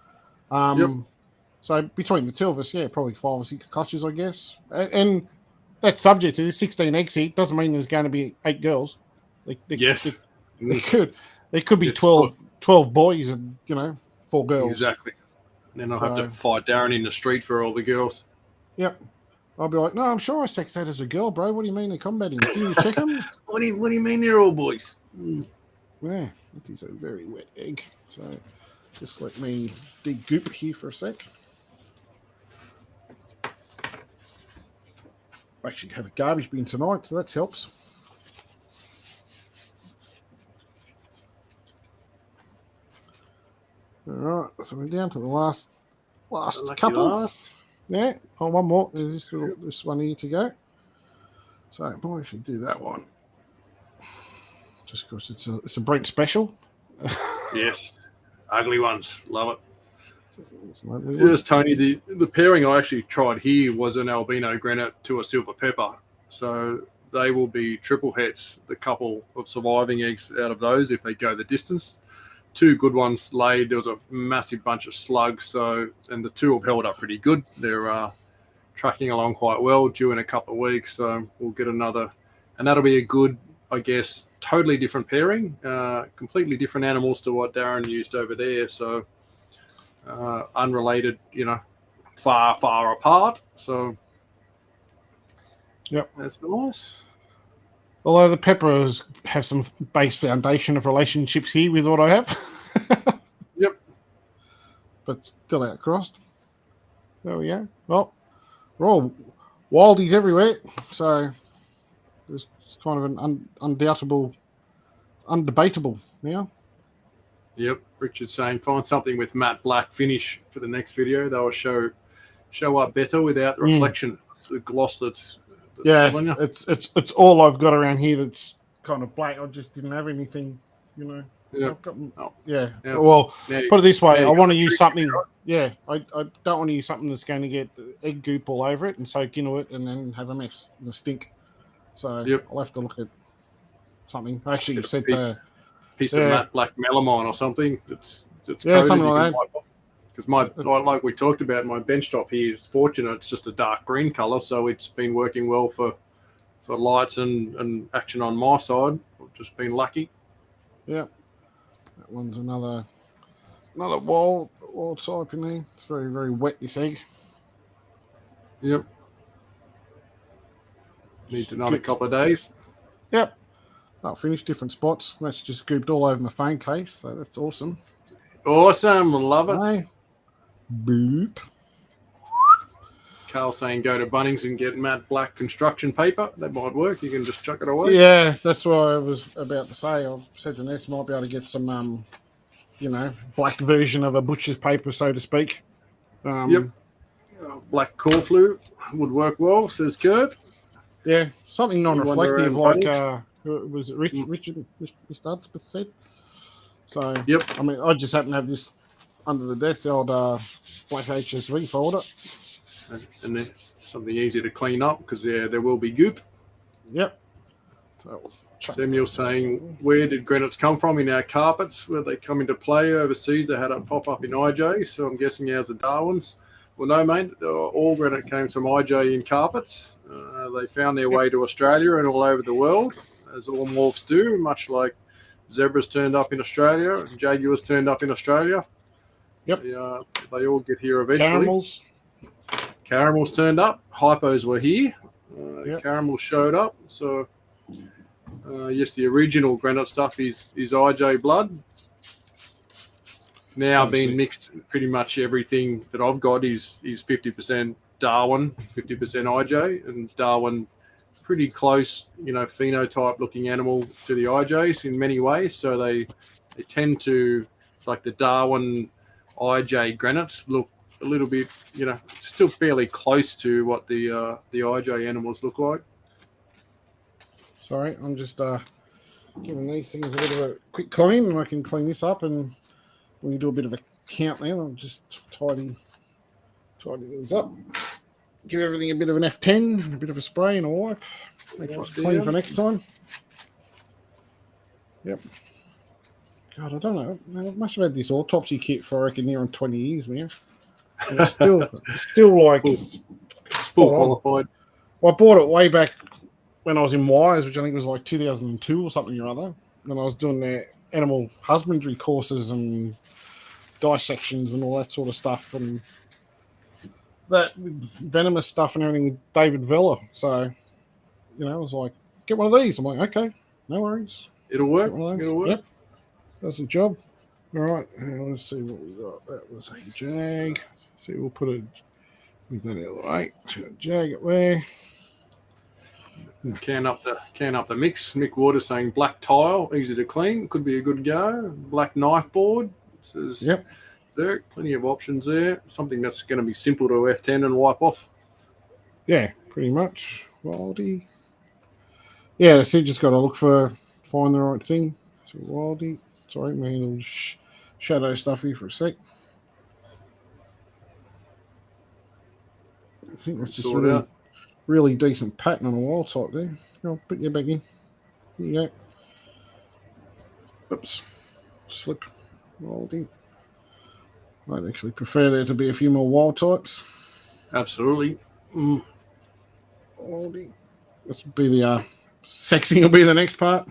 So between the two of us, probably 5 or 6 clutches, I guess. And that's subject to 16 exit. Doesn't mean there's going to be 8 girls. There could be 12 boys and 4 girls. Exactly. And then I'll have to fight Darren in the street for all the girls. Yep. I'll be like, no, I'm sure I sexed that as a girl, bro. What do you mean they're combating? Can you check them? What do you mean they're all boys? Yeah, it is a very wet egg. So just let me dig goop here for a sec. I actually have a garbage bin tonight, so that helps. All right, so we're down to the last couple. Yeah. Oh, one more. There's this one here to go. So I might actually do that one. Just because it's a Brent special. Yes. Ugly ones. Love it. Like Yes, Tony, the pairing I actually tried here was an albino granite to a silver pepper. So they will be triple hets, the couple of surviving eggs out of those if they go the distance. 2 good ones laid. There was a massive bunch of slugs, and the 2 have held up pretty good. They're tracking along quite well, due in a couple of weeks. So we'll get another, and that'll be a good, I guess, totally different pairing, completely different animals to what Darren used over there. So unrelated, far, far apart. So yep, that's nice. Although the peppers have some base foundation of relationships here with what I have. Yep. But still outcrossed. There we go. Well, we're all wildies everywhere. So it's kind of an undebatable now. Yep. Richard's saying find something with matte black finish for the next video. They will show up better without the reflection. It's the gloss that's killing you. It's all I've got around here that's kind of black. I just didn't have anything, Yep. I've got, Yep. Well, put it this way, I want to use something. Right? Yeah, I don't want to use something that's going to get egg goop all over it and soak into it and then have a mess and a stink. So I'll have to look at something. I actually said piece of matte black melamine or something. It's something like that. Because like we talked about, my bench top here is fortunate. It's just a dark green color, so it's been working well for lights and action on my side. I've just been lucky. Yeah, that one's another wild type in there. It's very, very wet, this egg. Yep. Needs another couple of days. Yep. I'll finish different spots. That's just gooped all over my phone case, so that's awesome. Awesome. Love it. Hey. Boop. Carl saying go to Bunnings and get matte black construction paper. That might work. You can just chuck it away. Yeah, that's what I was about to say. I said to Ness, might be able to get some, black version of a butcher's paper, so to speak. Yep. Black corflu would work well, says Kurt. Yeah, something non-reflective like, was it Richard Studsmith said? So, yep. I mean, I just happen to have this under the desk, the old black HSV folder. And then something easy to clean up because there will be goop. Yep. Samuel saying, where did granites come from in our carpets? Where they come into play overseas? They had a pop up in IJ, so I'm guessing ours are Darwin's. Well, no, mate. All granite came from IJ in carpets. They found their way to Australia and all over the world, as all morphs do, much like zebras turned up in Australia and jaguars turned up in Australia. Yep. They all get here eventually. Caramels turned up. Hypos were here. Caramels showed up. So, yes, the original granite stuff is IJ blood. Now being mixed, pretty much everything that I've got is 50% Darwin, 50% IJ, and Darwin pretty close, phenotype looking animal to the IJs in many ways. So they tend to, like the Darwin IJ granites, look a little bit, still fairly close to what the IJ animals look like. Sorry, I'm just giving these things a bit of a quick clean, and I can clean this up. And when you do a bit of a count there, I'll just tidy things up. Give everything a bit of an F10, and a bit of a spray and a wipe. Make sure it's clean for next time. Yep. God, I don't know. I must have had this autopsy kit for, I reckon, near on 20 years now. And it's still like full qualified. Well, I bought it way back when I was in Wires, which I think was like 2002 or something or other. When I was doing their animal husbandry courses and dissections and all that sort of stuff, and that venomous stuff and everything with David Vella. So, I was like, get one of these. I'm like, okay, no worries. It'll work. It'll work. Yep. That's the job. All right. Let's see what we got. That was a Jag. See, we'll put a with that out of the way. Jag it there. Can up the mix. Mick Waters saying black tile, easy to clean, could be a good go. Black knife board. Says, yep. there. Plenty of options there. Something that's going to be simple to F10 and wipe off. Yeah, pretty much. Wildy. Yeah, so you just got to find the right thing. So Wildy. Sorry, my little shadow stuffy for a sec. I think that's just a really decent pattern on a wild type there. I'll put you back in. Here you go. Oops. Slip. Wildy. I'd actually prefer there to be a few more wild types. Absolutely. Wildy. This will be the sexing will be the next part.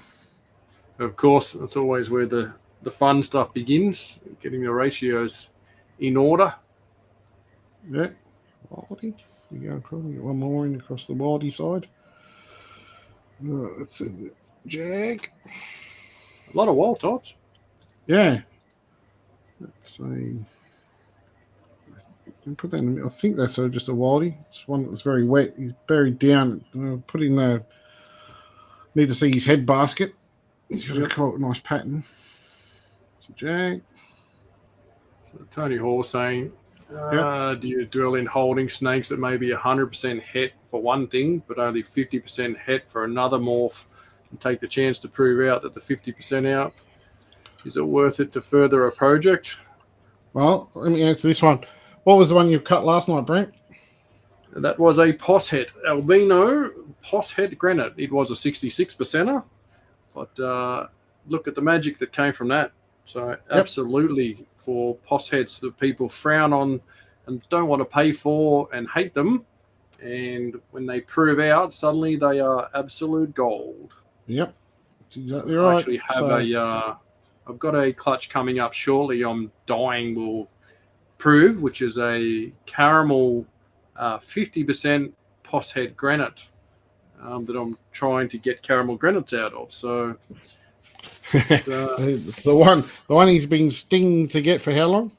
Of course, that's always where the fun stuff begins, getting the ratios in order. Yeah. Wildy. You go across, you get one more in across the Wildy side. That's it. Jag. A lot of wild types. Yeah. Let's see. Put that in. I think that's just a Wildy. It's one that's very wet. He's buried down. Put in the. Need to see his head basket. He's got quite a nice pattern. It's a Jag. So Tony Hall saying, do you dwell in holding snakes that may be 100% het for one thing, but only 50% het for another morph, and take the chance to prove out that the 50% out? Is it worth it to further a project? Well, let me answer this one. What was the one you cut last night, Brent? That was a POS het, albino POS het granite. It was a 66%er, but look at the magic that came from that. So absolutely for POS hets that people frown on and don't want to pay for and hate them. And when they prove out, suddenly they are absolute gold. Yep, that's exactly right. I actually have I've got a clutch coming up shortly. I'm dying will prove, which is a caramel 50% POS het granite that I'm trying to get caramel granites out of. So the one he's been stinging to get for how long?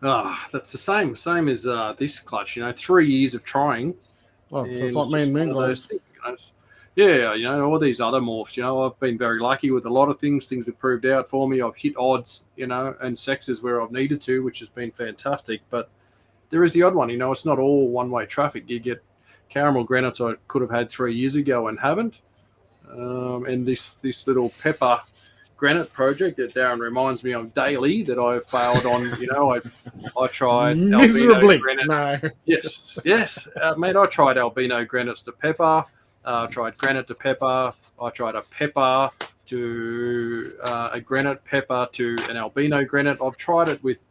That's the same as this clutch. 3 years of trying. Oh, so it's like me and Moonglows. Yeah, all these other morphs, I've been very lucky with a lot of things. Things have proved out for me. I've hit odds, and sexes where I've needed to, which has been fantastic. But there is the odd one, it's not all one-way traffic. You get caramel granites I could have had 3 years ago and haven't. And this little pepper granite project that Darren reminds me of daily that I've failed on. I tried miserably. Albino granite. No. Yes, mate. I tried albino granites to pepper. I tried granite to pepper. I tried a pepper to a granite pepper to an albino granite. I've tried it with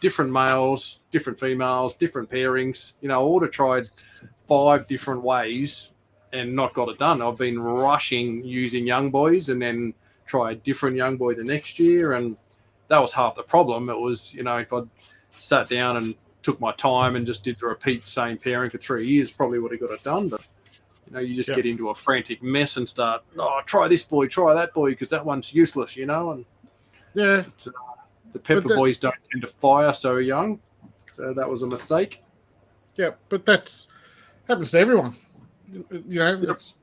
different males, different females, different pairings. I would have tried 5 different ways and not got it done. I've been rushing using young boys and then try a different young boy the next year, and that was half the problem. It was, if I'd sat down and took my time and just did the repeat same pairing for 3 years, probably would have got it done. But you just get into a frantic mess and start, try this boy, try that boy, because that one's useless, and the pepper boys don't tend to fire so young, so that was a mistake. Yeah, but that happens to everyone. It's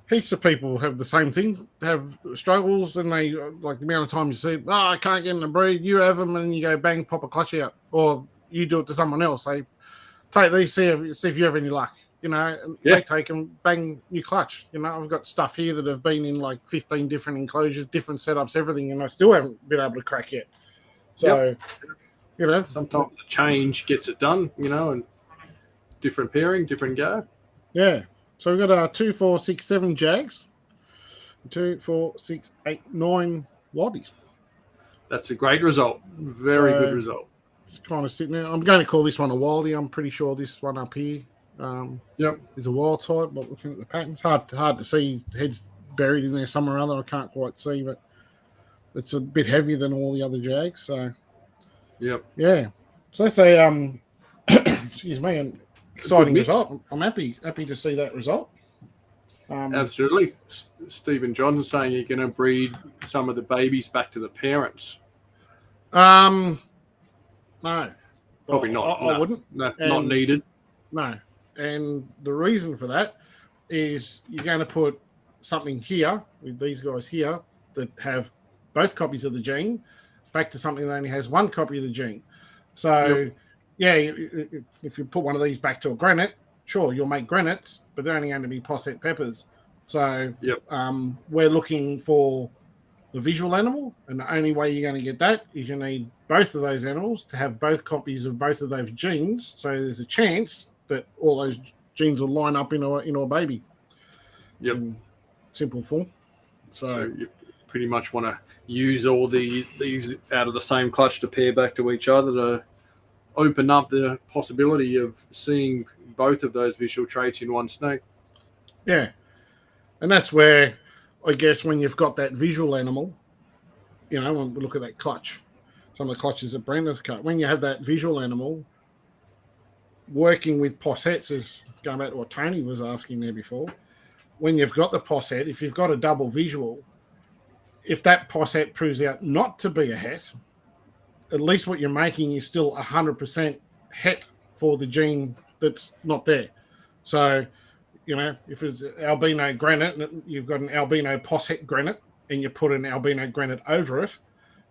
heaps of people have the same thing, have struggles, and they, like the amount of time you see, I can't get in the breed, you have them, and you go bang, pop a clutch out, or you do it to someone else. They take these, see if you have any luck, and they take them, bang, new clutch. I've got stuff here that have been in like 15 different enclosures, different setups, everything, and I still haven't been able to crack yet. So, sometimes the change gets it done, and different pairing, different go. Yeah. So we've got 2, 4, 6, 7 Jags, 2, 4, 6, 8, 9 Wildies. That's a great result. Very good result. It's kind of sitting there. I'm going to call this one a Wildy. I'm pretty sure this one up here is a wild type, but looking at the patterns, hard to see. Head's buried in there somewhere or other. I can't quite see, but it's a bit heavier than all the other Jags. So, yeah. So that's a excuse me, an exciting result. I'm happy to see that result. Absolutely. Stephen Johnson saying you're going to breed some of the babies back to the parents. No. Probably not. I wouldn't. No, not needed. No. And the reason for that is you're going to put something here with these guys here that have both copies of the gene back to something that only has one copy of the gene. So, if you put one of these back to a granite, sure, you'll make granites, but they're only going to be posset peppers. So, we're looking for the visual animal, and the only way you're going to get that is you need both of those animals to have both copies of both of those genes. So there's a chance that all those genes will line up in a baby. Yep. In simple form. So you pretty much want to use all these out of the same clutch to pair back to each other to open up the possibility of seeing both of those visual traits in one snake. Yeah. And that's where, I guess, when you've got that visual animal, when we look at that clutch, some of the clutches that Brent has cut, when you have that visual animal working with possets, as going back to what Tony was asking there before, when you've got the posset, if you've got a double visual, if that posset proves out not to be a het, at least what you're making is still 100% het for the gene that's not there. So, if it's albino granite, you've got an albino posset granite, and you put an albino granite over it,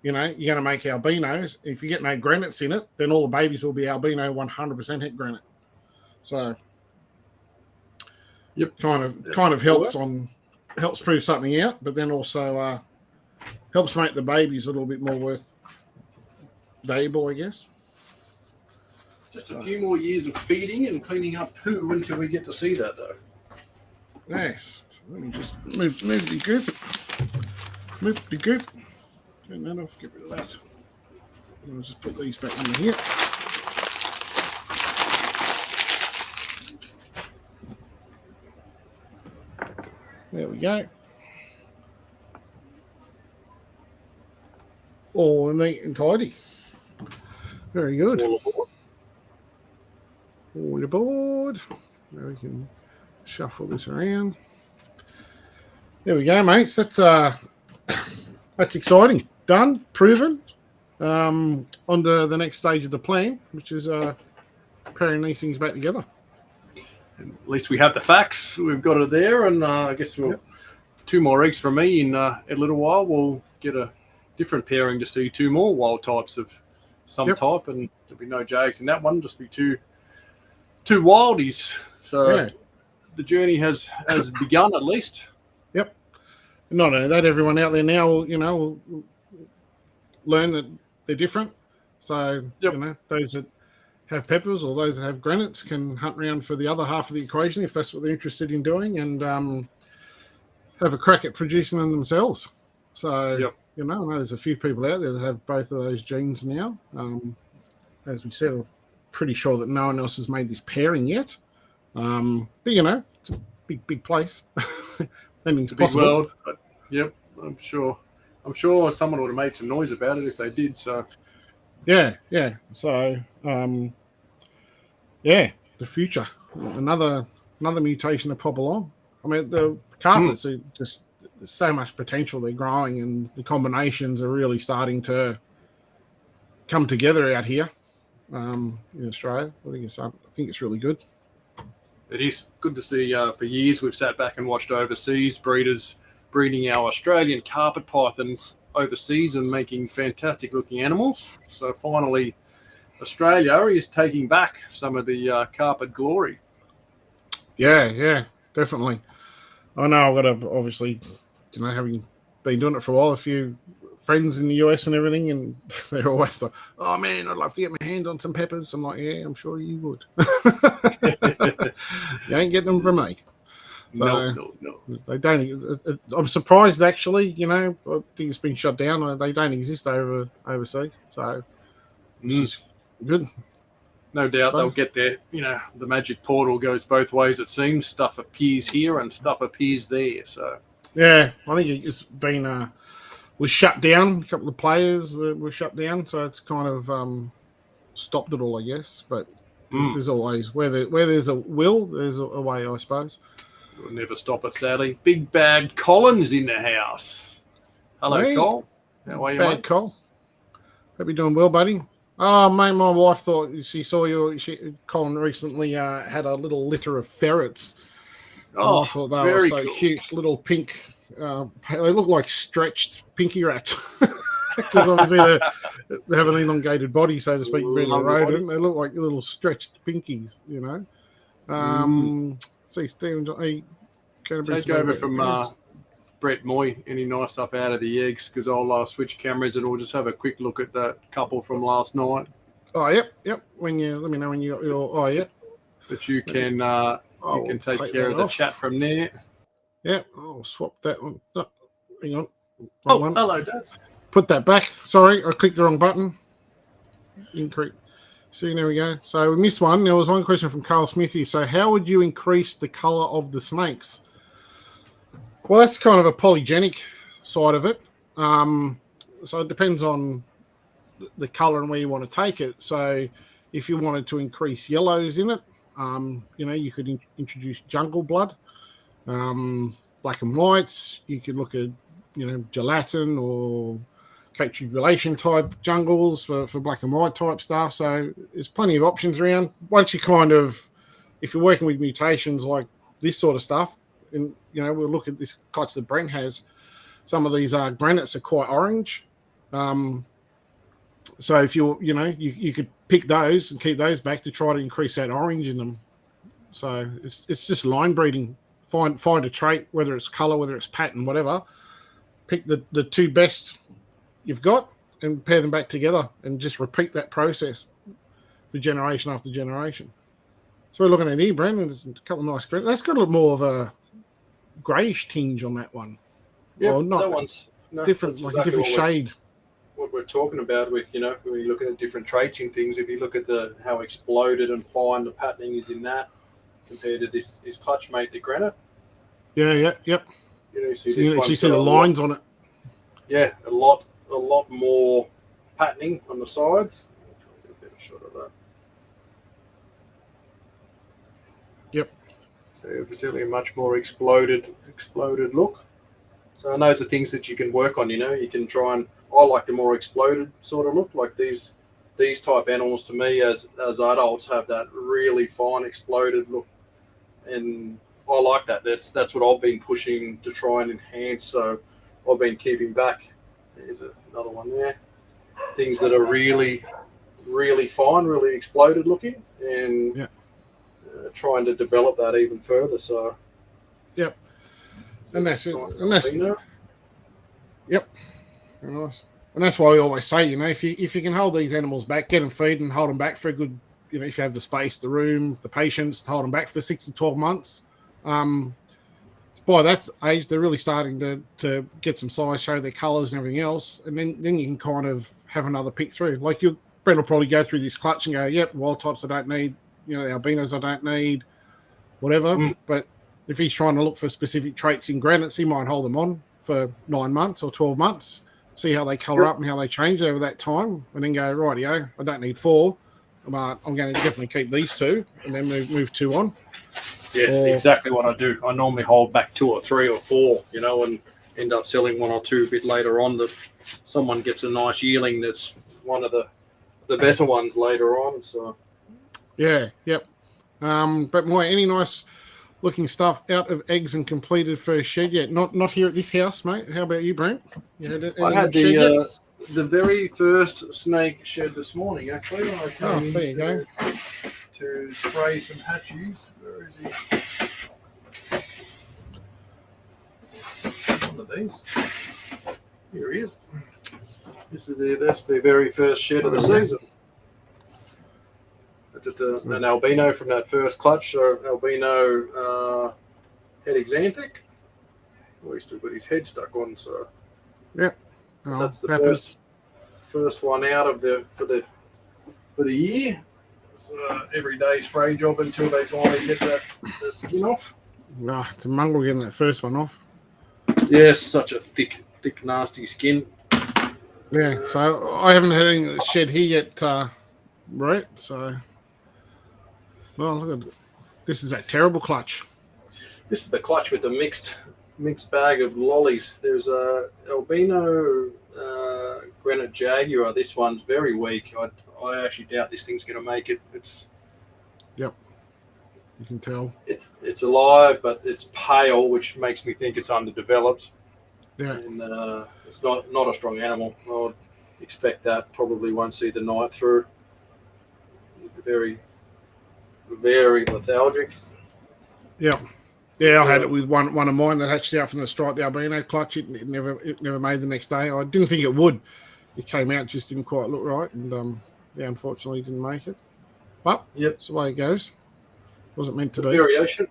you're going to make albinos. If you get no granites in it, then all the babies will be albino 100% het granite. So, kind of helps prove something out, but then also helps make the babies a little bit more worth valuable, I guess. Just a few more years of feeding and cleaning up poo until we get to see that, though. Nice. Let me just move the goop. Move the goop. Turn that off. Get rid of that. I'll just put these back in here. There we go. All neat and tidy. Very good. All aboard. Now we can shuffle this around. There we go, mates. That's exciting. Done, proven. On to the next stage of the plan, which is pairing these things back together. At least we have the facts. We've got it there, and I guess we'll 2 more eggs from me in a little while. We'll get a different pairing to see 2 more wild types of some type, and there'll be no jags in that one. Just be two wildies. So the journey has begun, at least. Yep. Not only that, everyone out there now, will learn that they're different. So those that have peppers or those that have granites can hunt around for the other half of the equation if that's what they're interested in doing, and have a crack at producing them themselves. So, I know there's a few people out there that have both of those genes now. As we said, I'm pretty sure that no one else has made this pairing yet. But, it's a big place. That means it's a big world. But, I'm sure someone would have made some noise about it if they did. So, yeah. So, the future, another mutation to pop along. I mean, the carpets are just there's so much potential. They're growing, and the combinations are really starting to come together out here in Australia. I think it's really good. It is good to see. For years, we've sat back and watched overseas breeders breeding our Australian carpet pythons overseas and making fantastic looking animals. So finally, Australia is taking back some of the carpet glory. Yeah, definitely. I know I've got obviously, having been doing it for a while, a few friends in the US and everything, and they're always like, "Oh man, I'd love to get my hands on some peppers." I'm like, "Yeah, I'm sure you would." You ain't getting them from me. So no. They don't. I'm surprised actually. I think it's been shut down. They don't exist overseas. So this is good. No doubt they'll get there. The magic portal goes both ways. It seems stuff appears here and stuff appears there. So yeah, I think it's been was shut down. A couple of players were shut down, so it's kind of stopped it all, I guess. But there's always where there's a will, there's a way, I suppose. We'll never stop it, sadly. Big Bad Colin's in the house. Hello, Col. How are you, mate? Col. Hope you're doing well, buddy. Oh, mate, my wife thought she saw Colin recently had a little litter of ferrets. Oh, I thought they were so cute. Little pink. They look like stretched pinky rats. because obviously they have an elongated body, so to speak, being a rodent. They look like little stretched pinkies, you know. See, Stephen, are you going to take over from Brent Moy, any nice stuff out of the eggs, because I'll switch cameras and we'll just have a quick look at that couple from last night. Oh, yep. When you let me know when you got your. Oh, yep. But you can take care of the chat from there. Yeah, I'll swap that one. Oh, hang on. Hello, Dad. Put that back. Sorry, I clicked the wrong button. Incorrect. See, there we go. So we missed one. There was one question from Carl Smithy. So how would you increase the colour of the snakes? Well, that's kind of a polygenic side of it. So it depends on the colour and where you want to take it. So if you wanted to increase yellows in it, you know, you could introduce jungle blood, black and whites. You could look at, you know, gelatin or Cape tribulation type jungles for black and white type stuff. So there's plenty of options around. Once you kind of, if you're working with mutations like this sort of stuff, and, you know, we'll look at this clutch that Brent has. Some of these granites are quite orange. So if you could pick those and keep those back to try to increase that orange in them. So it's just line breeding. Find a trait, whether it's color, whether it's pattern, whatever. Pick the two best you've got and pair them back together and just repeat that process for generation after generation. So we're looking at here, Brent, and there's a couple of nice green. That's got a little more of a greyish tinge on that one. Yeah, well, not that one's different, like exactly a different shade. What we're talking about with, you know, when you're looking at different traits and things, if you look at how exploded and fine the patterning is in that compared to this clutch mate, the granite. Yeah, yep. You know, you see, you see the lines on it. Yeah, a lot more patterning on the sides. I'll try to get a better shot of that. Yep. So obviously a much more exploded look. So I know it's the things that you can work on, you know, you can try and, I like the more exploded sort of look, like these type animals to me as adults have that really fine exploded look. And I like that. That's what I've been pushing to try and enhance. So I've been keeping back. There's another one there. Things that are really, really fine, really exploded looking, and trying to develop that even further. So, yep. And that's it. And that's yep. Nice. And that's why we always say, you know, if you can hold these animals back, get them feed and hold them back for a good, you know, if you have the space, the room, the patience, to hold them back for 6 to 12 months. By that age, they're really starting to get some size, show their colours and everything else, and then you can kind of have another pick through. Like Brent will probably go through this clutch and go, yep, wild types I don't need, you know, the albinos I don't need, whatever. But if he's trying to look for specific traits in granites, he might hold them on for 9 months or 12 months, see how they colour up and how they change over that time, and then go, rightio, I don't need 4, but I'm going to definitely keep these 2, and then move 2 on. Yeah, exactly what I do. I normally hold back 2 or 3 or 4, you know, and end up selling 1 or 2 a bit later on that someone gets a nice yearling that's one of the better ones later on. So, yeah, yep. But more, any nice looking stuff out of eggs and completed first shed yet? Not here at this house, mate. How about you, Brent? You had I had the very first snake shed this morning, actually. When I came there you go. To spray some hatchies. Where is he? One of these. Here he is. That's the very first shed of the season. Just an albino from that first clutch. So albino head exanthic. Well, he's still got his head stuck on. So yeah, that's the first one out of for the year. It's every day spray job until they finally get that skin off. Nah, it's a mongrel getting that first one off. Yes, such a thick, nasty skin. Yeah, so I haven't had any shed here yet, right? So, well, look at this. Is that terrible clutch? This is the clutch with the mixed bag of lollies. There's a albino Granite Jag. This one's very weak. I actually doubt this thing's going to make it. Yep, you can tell. It's alive, but it's pale, which makes me think it's underdeveloped. Yeah, and it's not a strong animal. expect that. Probably won't see the night through. He's very, very lethargic. Yeah. Yeah, I had it with one of mine that hatched out from the striped albino clutch. It never made the next day. I didn't think it would. It came out, just didn't quite look right, and unfortunately didn't make it. But that's the way it goes. Wasn't meant to be. Variation,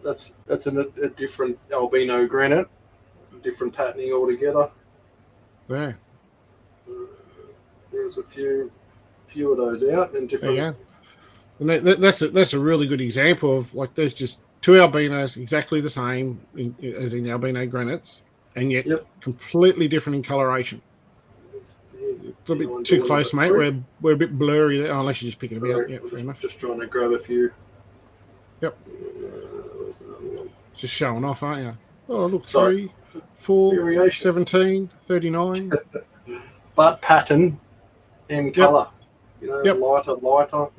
that's a different albino granite, different patterning altogether. Yeah. There's a few of those out and different. Yeah. And that's a really good example of, like, there's just two albinos exactly the same as in albino granites, and yet completely different in coloration. It's a little bit too close, mate. We're a bit blurry there, unless you're just picking it out. Yeah, fair enough. Just trying to grab a few. Yep. Just showing off, aren't you? Oh, look, 3, 4, 17, 39. But pattern and colour. Lighter,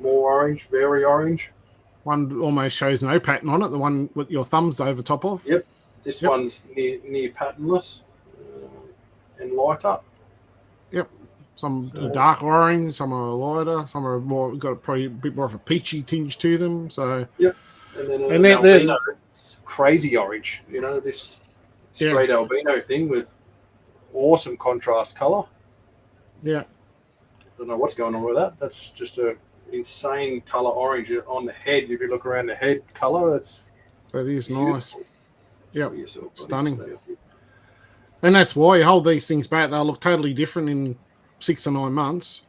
more orange, very orange. One almost shows no pattern on it, the one with your thumbs over top of. Yep. This one's near patternless and lighter. Yep. Some are dark orange, some are lighter, some are more, got probably a bit more of a peachy tinge to them. So yep. And then albino, crazy orange. This straight albino thing with awesome contrast colour. Yeah. I don't know what's going on with that. That's just a insane colour orange on the head. If you look around the head colour, that is nice. Yeah, stunning. And that's why you hold these things back. They'll look totally different in 6 or 9 months,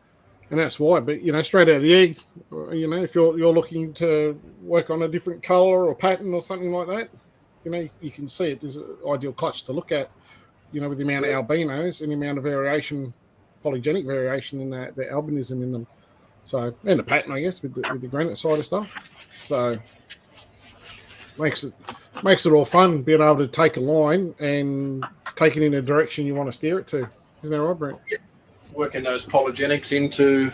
and that's why. But straight out of the egg, if you're looking to work on a different colour or pattern or something like that, you can see it as an ideal clutch to look at. With the amount of albinos and the amount of variation, polygenic variation in the albinism in them. So, and the pattern, I guess, with the granite side of stuff. So, makes it all fun being able to take a line and take it in a direction you want to steer it to. Isn't that right, Brent? Yeah. Working those polygenics into,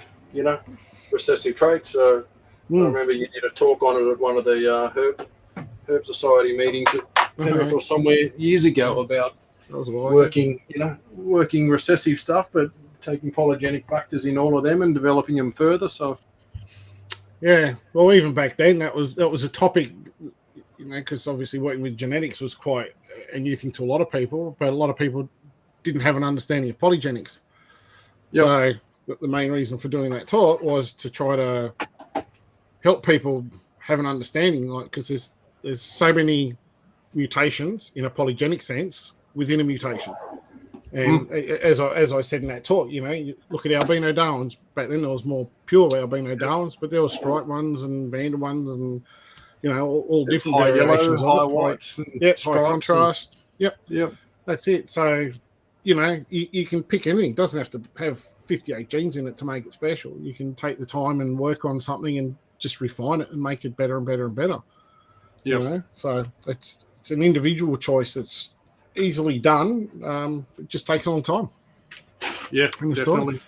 recessive traits. So, I remember you did a talk on it at one of the Herb Society meetings at Penrith or somewhere years ago about working recessive stuff, but taking polygenic factors in all of them and developing them further. So, yeah, well, even back then, that was a topic, because obviously working with genetics was quite a new thing to a lot of people, but a lot of people didn't have an understanding of polygenics. Yep. So the main reason for doing that talk was to try to help people have an understanding, because there's so many mutations in a polygenic sense within a mutation. And as I said in that talk, you look at albino Darwins. Back then there was more pure albino Darwins, but there were striped ones and banded ones and, all different high variations. Yellow, high whites. High contrast. Yep. That's it. So, you can pick anything. It doesn't have to have 58 genes in it to make it special. You can take the time and work on something and just refine it and make it better and better and better. Yeah. So it's an individual choice that's easily done. It just takes a long time. Yeah, definitely.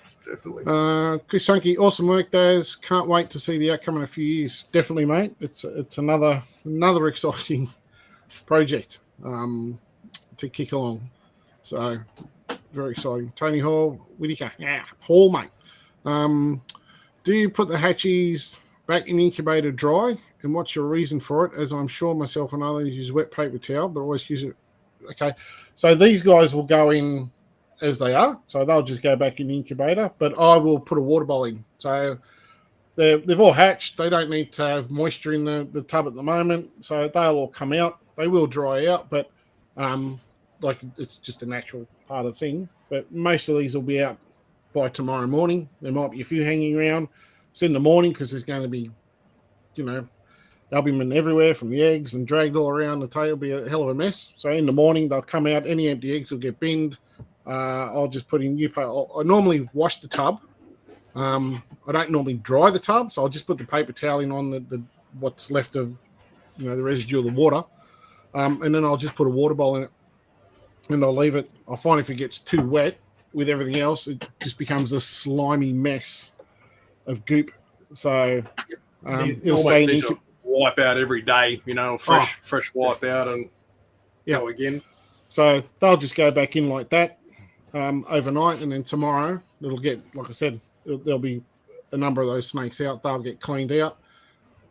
Chris Sankey, awesome work, Daz. Can't wait to see the outcome in a few years. Definitely, mate. It's another exciting project to kick along. So very exciting. Tony Hall, Whitaker, Hall, mate. Do you put the hatchies back in the incubator dry? And what's your reason for it? As I'm sure myself and others use wet paper towel, but always use it. Okay, so these guys will go in as they are, so they'll just go back in the incubator, but I will put a water bowl in. So they've all hatched. They don't need to have moisture in the tub at the moment, so they'll all come out. They will dry out, but it's just a natural part of the thing. But most of these will be out by tomorrow morning. There might be a few hanging around. It's in the morning because there's going to be, albumin everywhere from the eggs and dragged all around the tail. Be a hell of a mess. So in the morning they'll come out. Any empty eggs will get binned. I'll just put in new paper. I normally wash the tub. I don't normally dry the tub, so I'll just put the paper towel in on the what's left of the residue of the water, and then I'll just put a water bowl in it, and I'll leave it. I find if it gets too wet with everything else, it just becomes a slimy mess of goop. So it'll stay in the wipe out every day, fresh wipe out and go again. So they'll just go back in like that overnight, and then tomorrow it'll get, like I said, there'll be a number of those snakes out. They'll get cleaned out,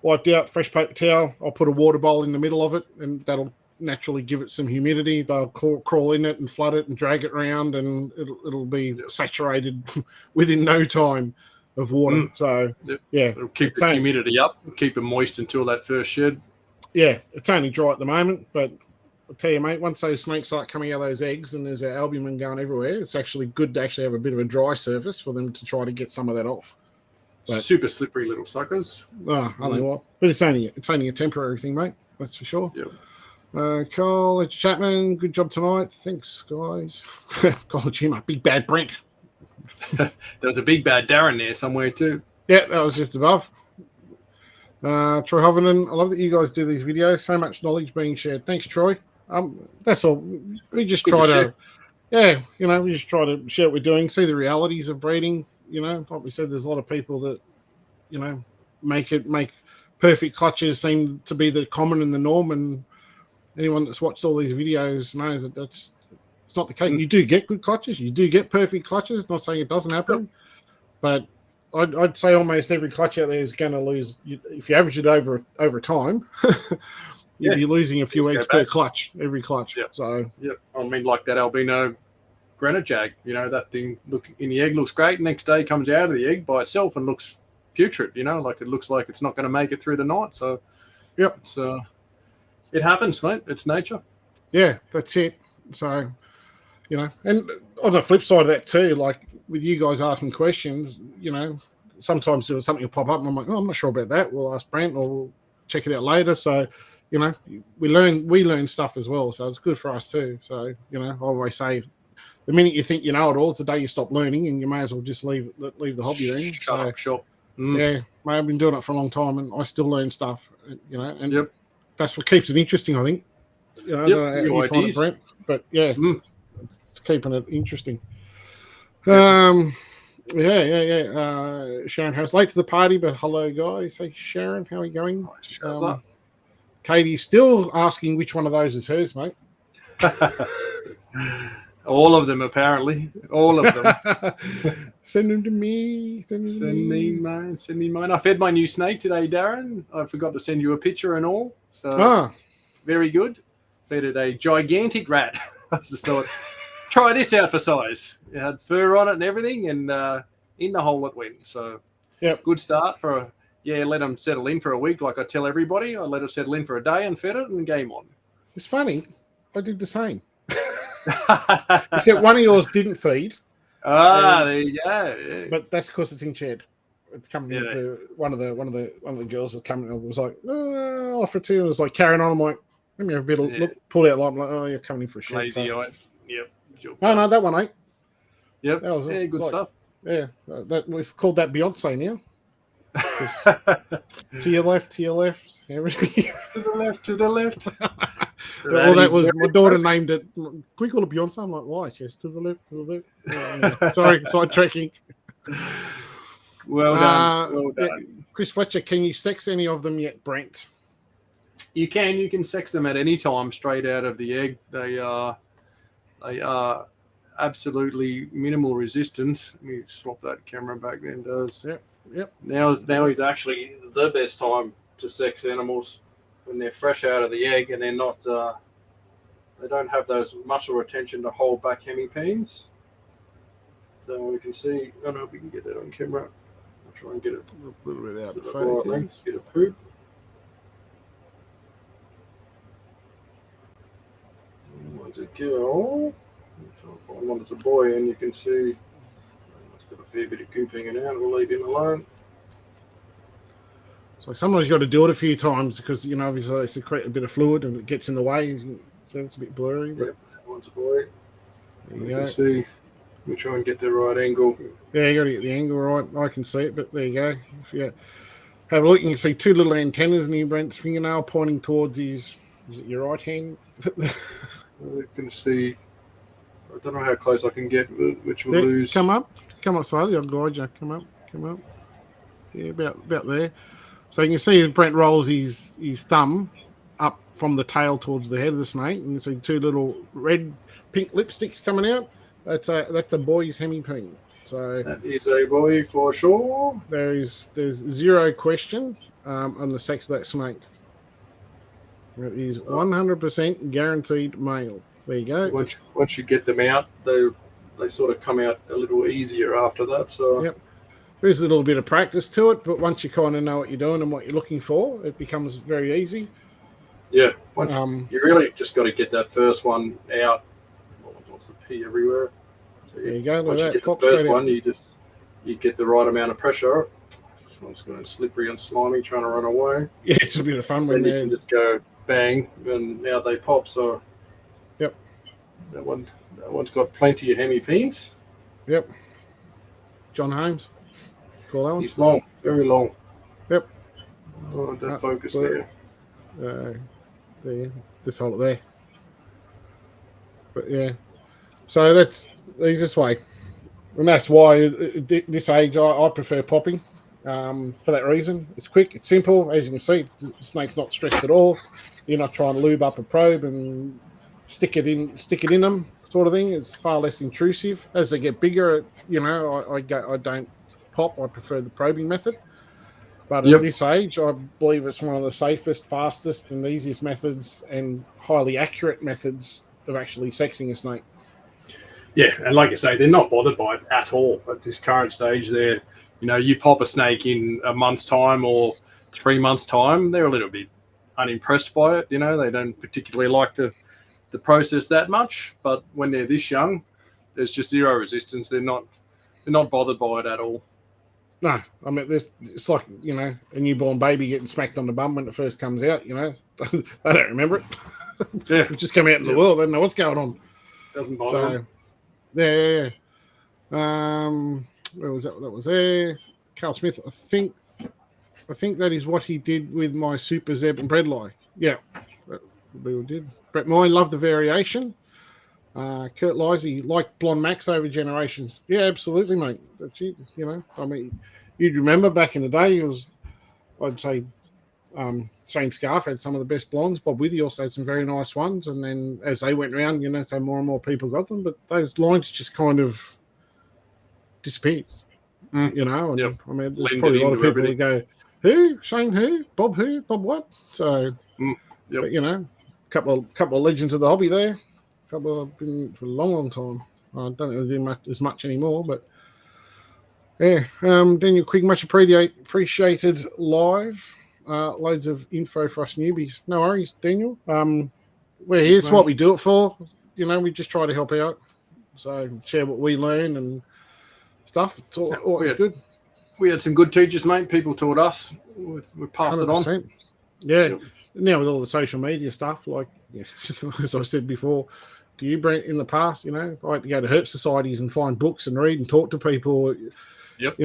wiped out, fresh paper towel. I'll put a water bowl in the middle of it, and that'll naturally give it some humidity. They'll crawl in it and flood it and drag it around, and it'll be saturated within no time of water. So yeah, it'll keep the humidity up, keep it moist until that first shed. Yeah, it's only dry at the moment, but I'll tell you, mate, once those snakes start coming out of those eggs and there's our albumin going everywhere, it's actually good to actually have a bit of a dry surface for them to try to get some of that off. But, super slippery little suckers. I don't know what, but it's only a temporary thing, mate. That's for sure. Yep. Cole Chapman, good job tonight. Thanks, guys. Cole Chima, big bad Brent. There was a big bad Darren there somewhere too. Yeah, that was just above. Troy Hovenden, I love that you guys do these videos. So much knowledge being shared. Thanks, Troy. That's all. We just try to, we just try to share what we're doing, see the realities of breeding. Like we said, there's a lot of people that, make perfect clutches seem to be the common and the norm. And anyone that's watched all these videos knows that it's not the case. You do get good clutches. You do get perfect clutches. Not saying it doesn't happen, but I'd say almost every clutch out there is going to lose. If you average it over time, you'll be losing a few eggs per clutch, every clutch. Yep. So, I mean, like that albino Granite Jag, that thing in the egg looks great. Next day comes out of the egg by itself and looks putrid, like it looks like it's not going to make it through the night. So, so it happens, mate. It's nature. Yeah, that's it. So, and on the flip side of that too, like with you guys asking questions, sometimes there's something will pop up and I'm like, oh, I'm not sure about that. We'll ask Brent or we'll check it out later. So, we learn stuff as well. So it's good for us too. So, I always say the minute you think you know it all, it's the day you stop learning and you may as well just leave the hobby then. Shut up, sure. Yeah, mate, I've been doing it for a long time and I still learn stuff, and that's what keeps it interesting, I think. I don't know how you find it, Brent, but it's keeping it interesting. Sharon Harris, late to the party, but hello, guys. Hey, Sharon, how are you going? Katie's still asking which one of those is hers, mate. All of them, apparently. All of them. Send them to me. Send me mine. I fed my new snake today, Darren. I forgot to send you a picture and all. So very good. Fed it a gigantic rat. I just thought, try this out for size. It had fur on it and everything, and in the hole it went. So good start for let them settle in for a week like I tell everybody. I let it settle in for a day and fed it and game on. It's funny. I did the same. Except one of yours didn't feed. There you go. Yeah. But that's because it's in shed. It's coming into one of the girls that's coming and was like, offer to, and was like carrying on. I'm like, let me have a bit of look, pulled out. I'm like, oh, you're coming in for a shed. Lazy eye. Yep. No, that one ain't. Yep. That was good stuff. Yeah, that we've called that Beyonce now. To your left, everything. To the left. Well, that was my daughter named it. Can we call it Beyonce? I'm like, why? She says, to the left. Yeah. Sorry, sidetracking. Well done. Yeah. Chris Fletcher, can you sex any of them yet, Brent? You can sex them at any time straight out of the egg. They are absolutely minimal resistance. Let me swap that camera back then, Yep. Now is actually the best time to sex animals when they're fresh out of the egg and they're not. They don't have those muscle retention to hold back hemipenes. So we can see. I don't know if we can get that on camera. I'll try and get it a little bit out of focus. Get a poop. One's a girl. I'm trying to find one that's a boy, and you can see. It's got a fair bit of goop hanging out. We'll leave him alone. So sometimes you've got to do it a few times because, obviously they secrete a bit of fluid and it gets in the way. So it's a bit blurry. But that one's a boy. There you can see. We try and get the right angle. Yeah, you got to get the angle right. I can see it, but there you go. If you have a look, you can see two little antennas near Brent's fingernail pointing towards his, is it your right hand? We can see. I don't know how close I can get, which will lose. Come up slowly. I'll guide you. Come up. Yeah, about there. So you can see Brent rolls his thumb up from the tail towards the head of the snake, and you see two little pink lipsticks coming out. That's a boy's hemipene. So that is a boy for sure. there's zero question on the sex of that snake. It is 100% guaranteed male. There you go. So once you get them out, they sort of come out a little easier after that. So yep. There's a little bit of practice to it, but once you kind of know what you're doing and what you're looking for, it becomes very easy. Yeah, you really just got to get that first one out. What's the pee everywhere? So there you go. Once you get the first one, you get the right amount of pressure. This one's going slippery and slimy, trying to run away. Yeah, it's a bit of fun when you can just go bang, and out they pop. So yep, that one's got plenty of hemipenes. Yep, John Holmes. Cool that one. He's long, very long. Yep. Oh, that focus there. There, just hold it there. But yeah, so that's the easiest way, and that's why at this age I prefer popping. For that reason, it's quick, it's simple. As you can see, the snake's not stressed at all. You're not trying to lube up a probe and stick it in them, sort of thing. It's far less intrusive. As they get bigger, I don't pop. I prefer the probing method. But at this age, I believe it's one of the safest, fastest, and easiest methods, and highly accurate methods of actually sexing a snake. Yeah, and like you say, they're not bothered by it at all at this current stage. They're, you pop a snake in a month's time or 3 months' time, they're a little bit unimpressed by it. They don't particularly like the process that much. But when they're this young, there's just zero resistance. They're not bothered by it at all. No, I mean, it's like, a newborn baby getting smacked on the bum when it first comes out, they don't remember it. Yeah. It's just come out in the world. They don't know what's going on. Doesn't bother them. Yeah. Where was that? That was there. Carl Smith, I think that is what he did with my Super Zeb and Breadlie. Yeah, we did. Brett Moyne loved the variation. Kurt Lisey liked Blonde Max over generations. Yeah, absolutely, mate. That's it. I mean, you'd remember back in the day, I'd say Shane Scarf had some of the best blondes. Bob Withy also had some very nice ones. And then as they went around, so more and more people got them. But those lines just kind of disappeared. And, I mean, there's probably a lot of people who go, who? Shane who? Bob who? Bob what? So, but, couple of legends of the hobby there. Couple have been for a long time. I don't think they do as much anymore, but yeah. Daniel Quigg, much appreciated live. Loads of info for us newbies. No worries, Daniel. We're here. It's what we do it for. We just try to help out. So share what we learn and stuff. It's always good. We had some good teachers, mate. People taught us. We passed 100%. It on. Yeah. Yep. Now with all the social media stuff, like as I said before, to you, Brent, in the past, I had to go to herp societies and find books and read and talk to people. Yep.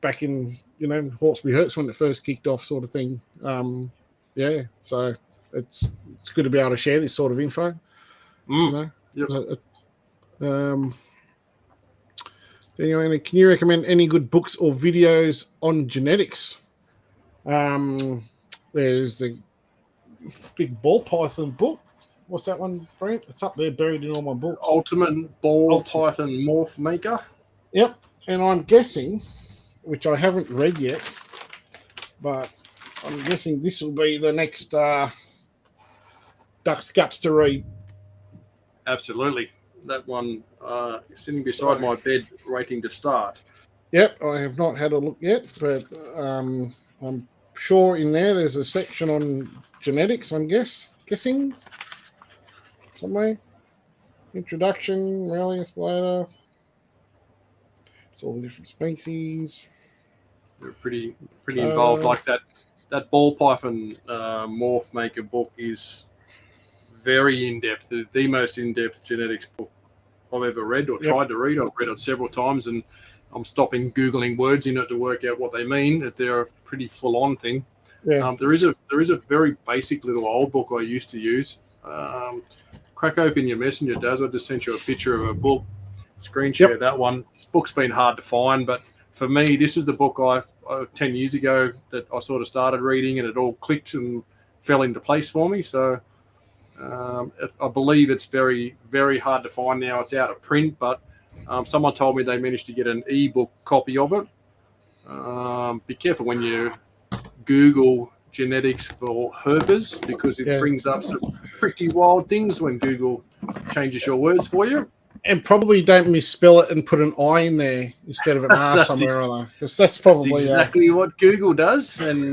Back in Hawkesbury Herps when it first kicked off, sort of thing. Yeah. So it's good to be able to share this sort of info. Yep. Anyway, can you recommend any good books or videos on genetics? There's the big ball python book. What's that one, Brent? It's up there buried in all my books. Ultimate Ball Python Morph Maker. Yep. And I'm guessing, which I haven't read yet, but I'm guessing this will be the next Duck's Guts to read. Absolutely. That one is sitting beside my bed waiting to start. Yep. I have not had a look yet, but I'm sure in there's a section on genetics, I'm guessing. Somewhere. Introduction, rallying splatter. It's all the different species. They're pretty involved. Like that ball python morph maker book is very in-depth. The most in-depth genetics book I've ever read or tried to read. I've read it several times and I'm stopping Googling words in it to work out what they mean. They're a pretty full-on thing. Yeah. There is a very basic little old book I used to use. Crack open your messenger, Daz. I just sent you a picture of a book. Screen share that one. This book's been hard to find, but for me, this is the book I 10 years ago that I sort of started reading, and it all clicked and fell into place for me. So I believe it's very, very hard to find now. It's out of print, but Someone told me they managed to get an ebook copy of it. Be careful when you Google genetics for herpers, because it brings up some pretty wild things when Google changes your words for you. And probably don't misspell it and put an I in there instead of an R somewhere or other, because that's probably exactly what Google does. And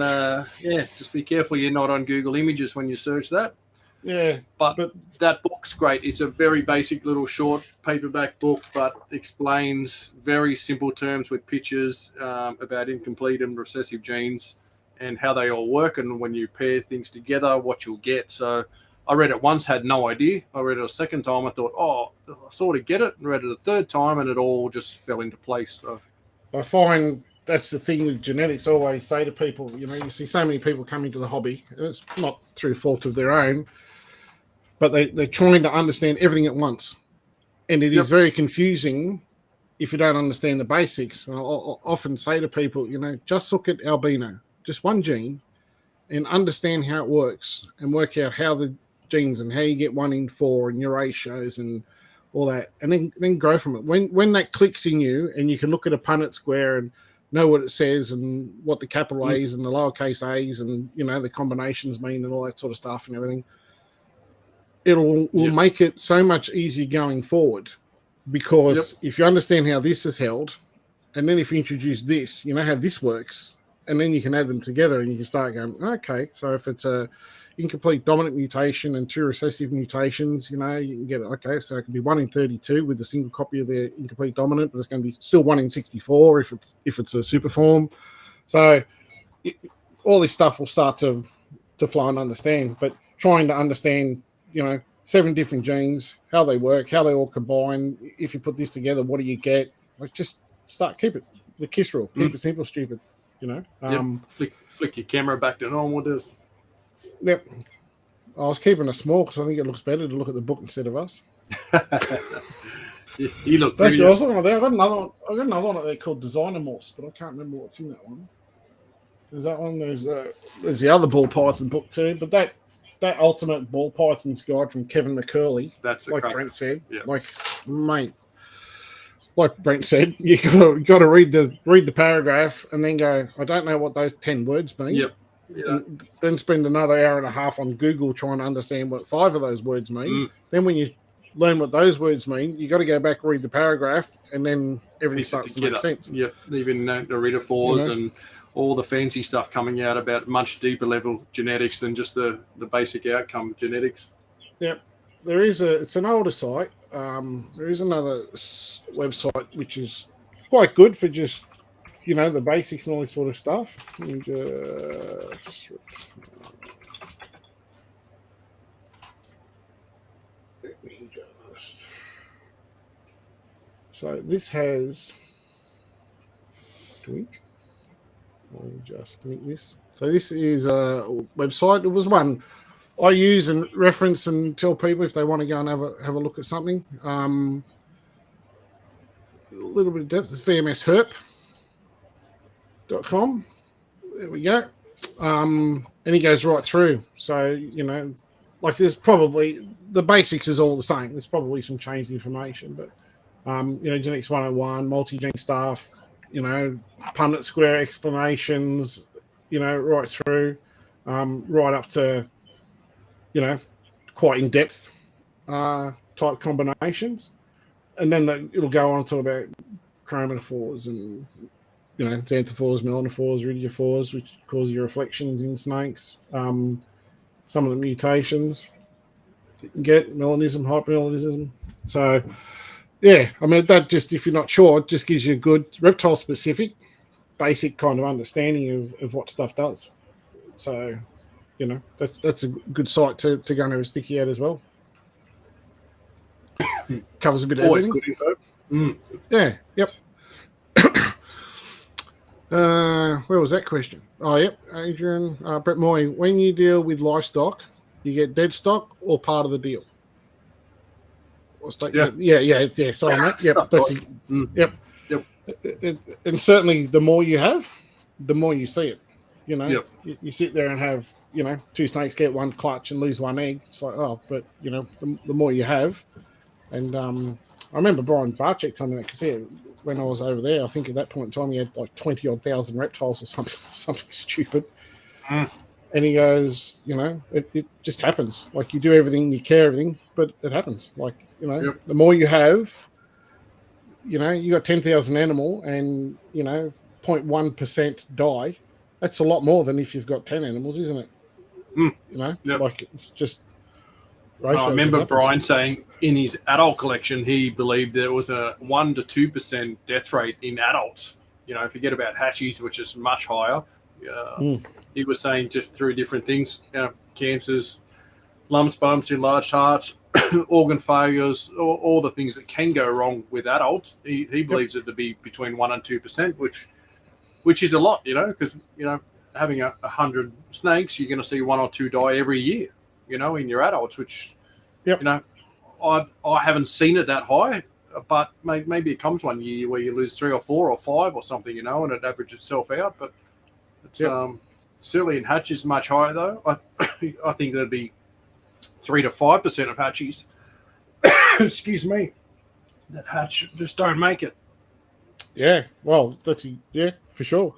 just be careful you're not on Google Images when you search that. Yeah, but that book's great. It's a very basic little short paperback book, but explains very simple terms with pictures about incomplete and recessive genes and how they all work, and when you pair things together, what you'll get. So I read it once, had no idea. I read it a second time, I thought, I sort of get it, and read it a third time, and it all just fell into place. So I find that's the thing with genetics. I always say to people, you see so many people come into the hobby, and it's not through fault of their own, but they're trying to understand everything at once. And it is very confusing if you don't understand the basics. And I'll often say to people, just look at albino, just one gene, and understand how it works and work out how the genes and how you get 1 in 4 and your ratios and all that, and then grow from it. When that clicks in you and you can look at a Punnett square and know what it says and what the capital A's and the lowercase a's and the combinations mean and all that sort of stuff and everything, it'll make it so much easier going forward, because if you understand how this is held, and then if you introduce this, how this works, and then you can add them together and you can start going, okay, so if it's a incomplete dominant mutation and 2 recessive mutations, you can get it. Okay, so it can be 1 in 32 with a single copy of the incomplete dominant, but it's going to be still 1 in 64 if it's a super form. So all this stuff will start to flow and understand, but trying to understand 7 different genes, how they work, how they all combine. If you put this together, what do you get? Just keep it. The KISS rule. Keep it simple, stupid. Flick your camera back to normal. Yep. I was keeping it small because I think it looks better to look at the book instead of us. You look. That's awesome. I got another one out there called Designer Morse, but I can't remember what's in that one. There's that one. There's the other ball python book too, but that ultimate ball python's guide from Kevin McCurley. That's like Brent said. Yep. Like Brent said, you got to read the paragraph and then go, I don't know what those 10 words mean. Yep. Yeah. Then spend another hour and a half on Google trying to understand what 5 of those words mean. Then when you learn what those words mean, you got to go back, read the paragraph, and then everything starts to make sense. Yep. Even the Naritaphores and all the fancy stuff coming out about much deeper level genetics than just the basic outcome genetics. Yep. It's an older site. There is another website which is quite good for just, the basics and all this sort of stuff. So this has tweak. Let me just link this. So this is a website. It was one I use and reference and tell people if they want to go and have a look at something. A little bit of depth. It's vmsherp.com. There we go. And he goes right through. So, there's probably the basics is all the same. There's probably some changed information, but genetics 101, multi-gene stuff, Punnett square explanations, right through, right up to quite in-depth type combinations. And then it'll go on to about chromatophores and, xanthophores, melanophores, iridophores, which cause your reflections in snakes. Some of the mutations that you can get, melanism, hypermelanism. So, that just, if you're not sure, it just gives you a good reptile-specific, basic kind of understanding of what stuff does. So, that's a good site to go and have a sticky at as well. Covers a bit of everything. Good info. Yeah, yep. Where was that question? Oh, yep. Adrian, Brett Moy, when you deal with livestock, you get dead stock or part of the deal? Yeah. Sorry, mate. Yep. Yep. And certainly the more you have, the more you see it. You sit there and have, 2 snakes get 1 clutch and lose 1 egg. It's like, but the more you have, and I remember Brian Barczyk telling me that because when I was over there, I think at that point in time he had like 20,000 reptiles or something stupid. Mm. And he goes, it just happens. Like you do everything, you care everything, but it happens. Like, the more you have, you got 10,000 animal and, 0.1% die. That's a lot more than if you've got 10 animals, isn't it? Yep. Like it's just. I remember Brian saying in his adult collection, he believed there was a 1 to 2% death rate in adults. Forget about hatchies, which is much higher. He was saying just through different things, cancers, lumps, bumps, enlarged hearts, organ failures, all the things that can go wrong with adults. He believes it to be between 1 and 2%, which is a lot, because, having 100 snakes, you're going to see 1 or 2 die every year, in your adults, which, I haven't seen it that high, but maybe it comes one year where you lose 3 or 4 or 5 or something, and it averages itself out. But it's certainly in hatches much higher, though. I think there'd be 3 to 5% of hatchies, excuse me, that hatch just don't make it. Yeah, well, for sure.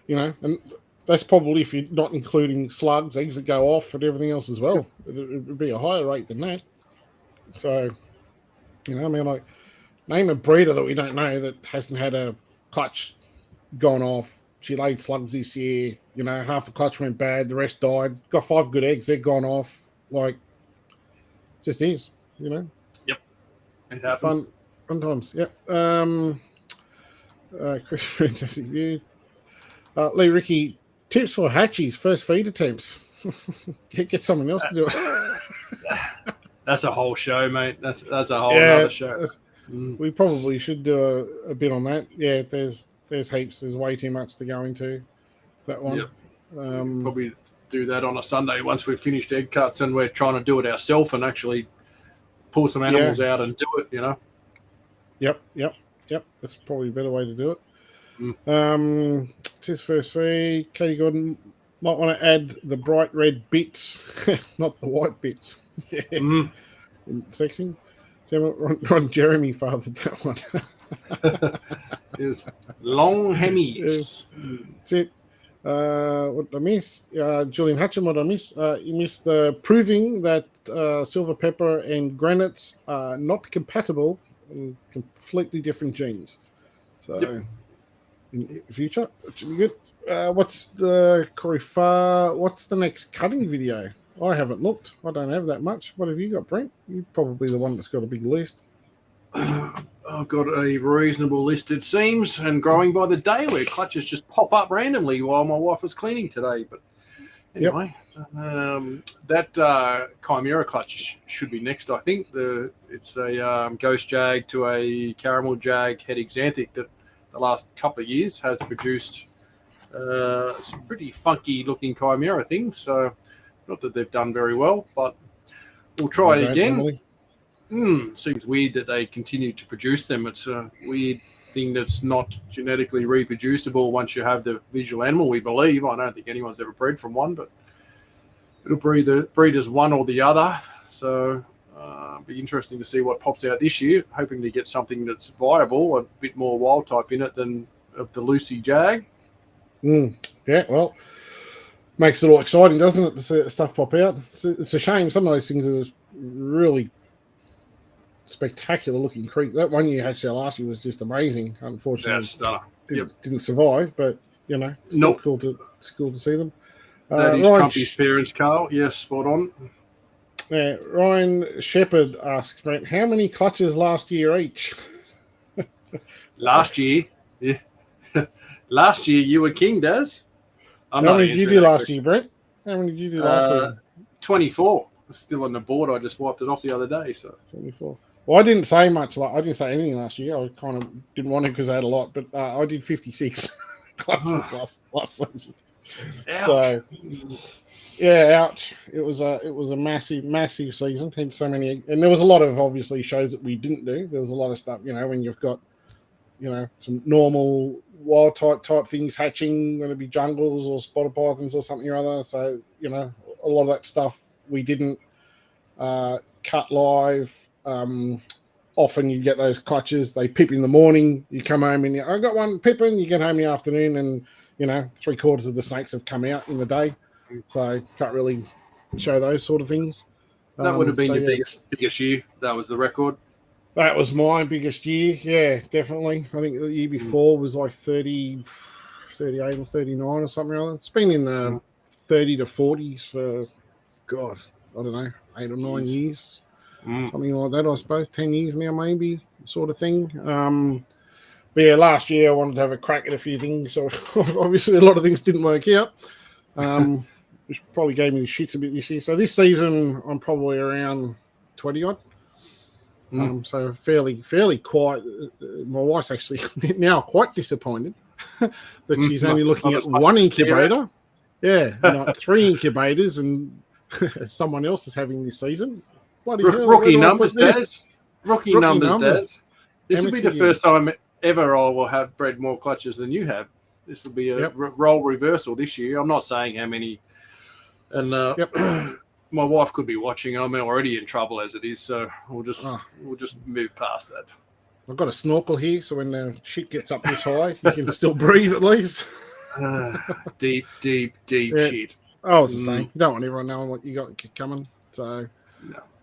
And that's probably if you're not including slugs, eggs that go off, and everything else as well. It would be a higher rate than that. So, like, name a breeder that we don't know that hasn't had a clutch gone off. She laid slugs this year. Half the clutch went bad, the rest died. Got 5 good eggs, they're gone off. Like, just is, Yep, it happens. Fun times. Yep. Chris, fantastic view. Lee Ricky, tips for hatchies, first feed attempts. Get someone else to do it. That's a whole show, mate. That's a whole other show. We probably should do a bit on that. Yeah, there's heaps. There's way too much to go into that one. Yep. Probably do that on a Sunday once we've finished egg cuts and we're trying to do it ourselves and actually pull some animals out and do it, Yep. That's probably a better way to do it. Just first feed. Katie Gordon might want to add the bright red bits, not the white bits. Sexy. Ron Jeremy fathered that one. It was long hemis. That's it. What I miss? Julian Hutchin, what I miss? You missed proving that silver pepper and granites are not compatible and completely different genes. So in the future, it should be good. What's the What's the next cutting video? I haven't looked. I don't have that much. What have you got, Brent? You're probably the one that's got a big list. I've got a reasonable list, it seems, and growing by the day where clutches just pop up randomly while my wife was cleaning today. But anyway, that Chimera clutch should be next, I think. It's a Ghost Jag to a Caramel Jag head Xanthic that the last couple of years has produced some pretty funky looking Chimera things. So not that they've done very well, but we'll try again. Seems weird that they continue to produce them. It's a weird thing that's not genetically reproducible once you have the visual animal, we believe. I don't think anyone's ever bred from one, but it'll breed as one or the other. So it'll be interesting to see what pops out this year, hoping to get something that's viable, a bit more wild type in it than of the Lucy Jag. Yeah, well, makes it all exciting, doesn't it, to see that stuff pop out? It's a shame some of those things are really spectacular looking creek. That one you hatched out last year was just amazing. Unfortunately, didn't survive, but still cool to see them. That is Trumpy's parents, Carl. Yes, spot on. Ryan Shepherd asks, Brent, how many clutches last year each? Last year, yeah. Last year you were king, Daz. How many did you do last year, Brent? How many did you do last season? 24. Still on the board. I just wiped it off the other day. So 24. Well, I didn't say much. I didn't say anything last year. I kind of didn't want to because I had a lot, but I did 56 clutches last season. Ouch. So yeah, ouch. It was a massive season. Had so many, and there was a lot of obviously shows that we didn't do. There was a lot of stuff, when you've got some normal wild type things hatching, going to be jungles or spotted pythons or something or other. So a lot of that stuff we didn't cut live. often you get those clutches. They pip in the morning. You come home and I got one pipping. You get home in the afternoon, and 3/4 of the snakes have come out in the day. So can't really show those sort of things. That would have been your biggest year. That was the record. That was my biggest year. Yeah, definitely. I think the year before was like 30, 38 or 39 or something like that. It's been in the 30 to 40s for, God, I don't know, 8 or 9 years. Something like that, I suppose. 10 years now, maybe, sort of thing. But yeah, last year I wanted to have a crack at a few things. So obviously a lot of things didn't work out, which probably gave me the shits a bit this year. So this season I'm probably around 20 odd. So fairly quiet. My wife's actually now quite disappointed that she's only looking at one incubator. Yeah, not 3 incubators, and someone else is having this season. Bloody hell, rookie numbers, Dad. Rookie numbers, Dad. This will be the first time ever I will have bred more clutches than you have. This will be a role reversal this year. I'm not saying how many. And my wife could be watching. I'm already in trouble as it is, so we'll just move past that. I've got a snorkel here, so when the shit gets up this high, you can still breathe at least. Deep shit. Oh, it's the same. You don't want everyone knowing what you got coming. So,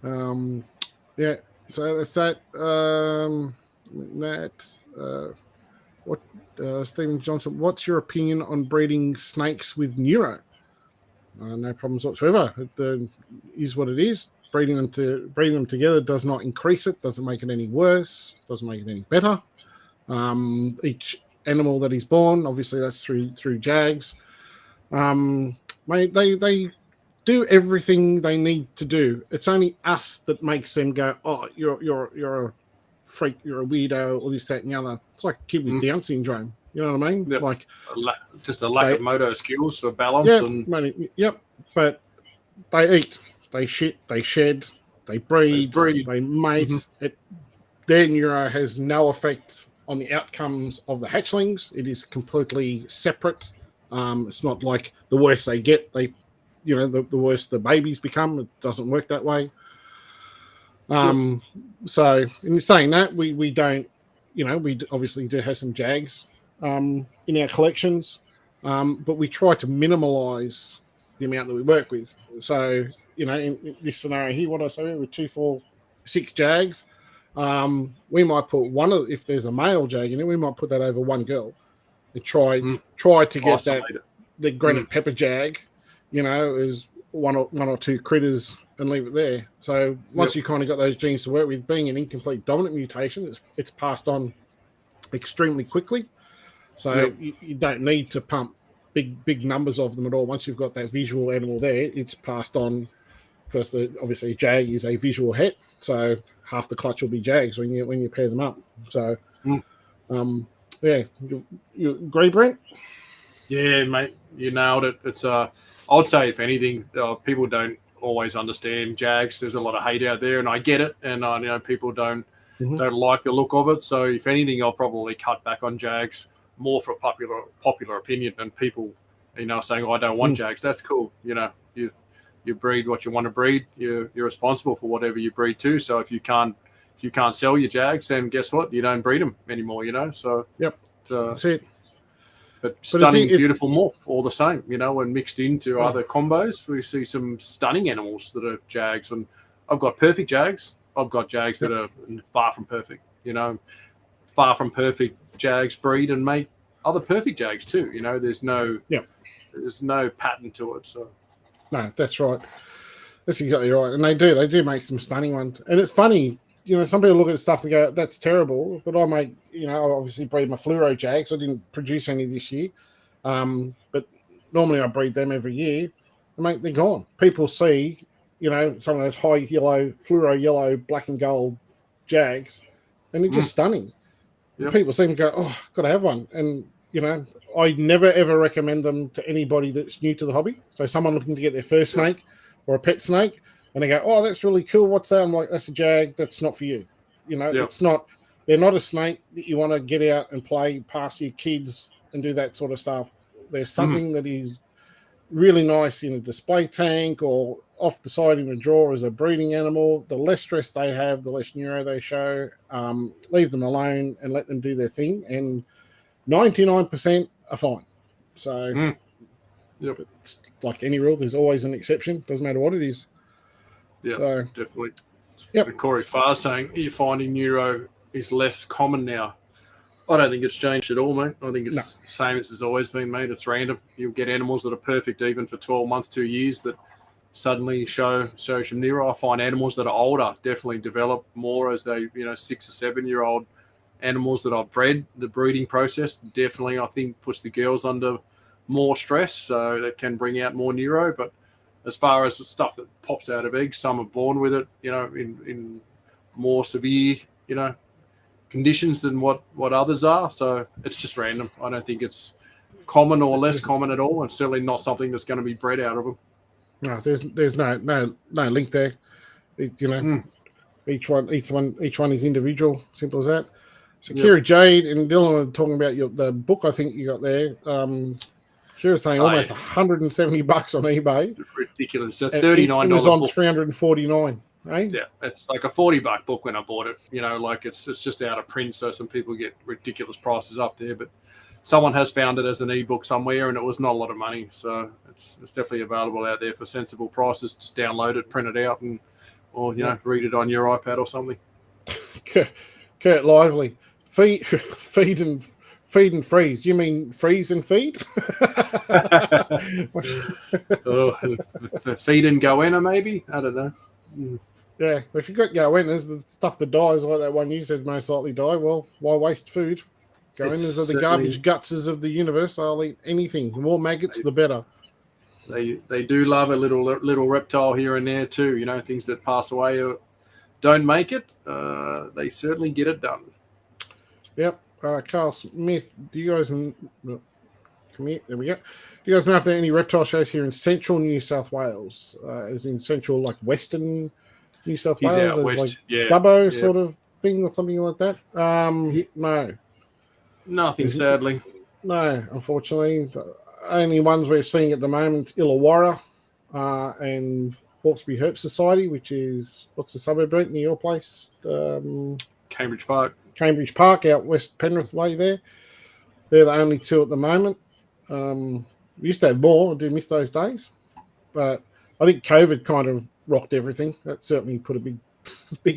so that's that. Stephen Johnson, what's your opinion on breeding snakes with neuro? No problems whatsoever. It is what it is. Breeding them together does not increase it, doesn't make it any worse, doesn't make it any better. Each animal that is born, obviously that's through JAGs. They do everything they need to do. It's only us that makes them go, oh, you're a freak, you're a weirdo, or this, that, and the other. It's like a kid with Down syndrome. You know what I mean? Yep. Like just a lack of motor skills or balance. But they eat, they shit, they shed, they breed, they mate. Their neuro has no effect on the outcomes of the hatchlings. It is completely separate. It's not like the worse they get, the worse the babies become. It doesn't work that way. So in saying that, we don't, we obviously do have some JAGs in our collections, but we try to minimalize the amount that we work with. So, in this scenario here, what I say, with 2, 4, 6 JAGs, we might put if there's a male JAG in it, we might put that over one girl and try to get the granite pepper JAG, is one or 2 critters and leave it there. So once you kind of got those genes to work with, being an incomplete dominant mutation, it's passed on extremely quickly. So you don't need to pump big numbers of them at all. Once you've got that visual animal there, it's passed on, because obviously JAG is a visual het, so half the clutch will be JAGs when you pair them up. So, you agree, Brent? Yeah, mate, you nailed it. It's I'd say, if anything, people don't always understand JAGs. There's a lot of hate out there, and I get it. And people don't like the look of it. So if anything, I'll probably cut back on JAGs more for popular opinion than people, saying, oh, I don't want JAGs. That's cool. You breed what you want to breed. You're responsible for whatever you breed too. So if you can't sell your JAGs, then guess what? You don't breed them anymore. So that's it. But stunning, beautiful morph, all the same. When mixed into other combos, we see some stunning animals that are JAGs. And I've got perfect JAGs. I've got JAGs that are far from perfect. Far from perfect JAGs breed and make other perfect JAGs too. There's no pattern to it. So no, that's right. That's exactly right. And they do make some stunning ones. And it's funny, some people look at stuff and go, that's terrible. But I make, I obviously breed my fluoro JAGs. I didn't produce any this year. But normally I breed them every year. And mate, they're gone. People see, some of those high yellow, fluoro yellow, black and gold JAGs, and they're just stunning. Yep. People seem to go, oh, got to have one. And, I never, ever recommend them to anybody that's new to the hobby. So someone looking to get their first snake or a pet snake, and they go, oh, that's really cool. What's that? I'm like, that's a JAG. That's not for you. It's not, they're not a snake that you want to get out and play past your kids and do that sort of stuff. There's something that is really nice in a display tank or off the side in a drawer as a breeding animal. The less stress they have, the less neuro they show. Leave them alone and let them do their thing, and 99% are fine. So, Yep. it's like any rule, there's always an exception. Doesn't matter what it is. Yeah, So, definitely. Yep. And Corey Farr saying you're finding neuro is less common now. I don't think it's changed at all, mate. I think it's the same as it's always been, mate. It's random. You'll get animals that are perfect even for 12 months, 2 years that suddenly show some neuro. I find animals that are older definitely develop more as they, 6 or 7 year old animals that I've bred. The breeding process definitely, I think, puts the girls under more stress, so that can bring out more neuro. But as far as the stuff that pops out of eggs, some are born with it, in more severe, conditions than what others are. So it's just random. I don't think it's common or less common at all, and certainly not something that's going to be bred out of them. No, there's no link there. Each one is individual. Simple as that. So Kira Jade and Dylan were talking about the book. I think you got there. She was saying almost $170 on eBay. Ridiculous. It's a $39. It was on $349. Eh? Yeah, it's like a $40 book when I bought it. It's just out of print, so some people get ridiculous prices up there. But someone has found it as an ebook somewhere, and it was not a lot of money. So it's definitely available out there for sensible prices. Just download it, print it out, or read it on your iPad or something. Kurt Lively, feed and freeze. Do you mean freeze and feed? Feed and goanna, maybe? I don't know. Yeah, if you've got goannas, the stuff that dies, like that one you said most likely die, well, why waste food? Goannas are the garbage gutses of the universe. I'll eat anything. The more maggots, the better. They do love a little reptile here and there too. Things that pass away or don't make it. They certainly get it done. Yep. Carl Smith, do you guys... Come here. There we go. Do you guys know if there are any reptile shows here in central New South Wales? As in central, like western New South Wales? He's out west, like yeah. Dubbo sort of thing or something like that? No. Nothing, sadly. No, unfortunately. The only ones we're seeing at the moment, Illawarra and Hawkesbury Herp Society, which is, what's the suburb, Brent, near your place? Cambridge Park. Cambridge Park, out West Penrith way there. They're the only two at the moment. We used to have more. I do miss those days. But I think COVID kind of rocked everything. That certainly put a big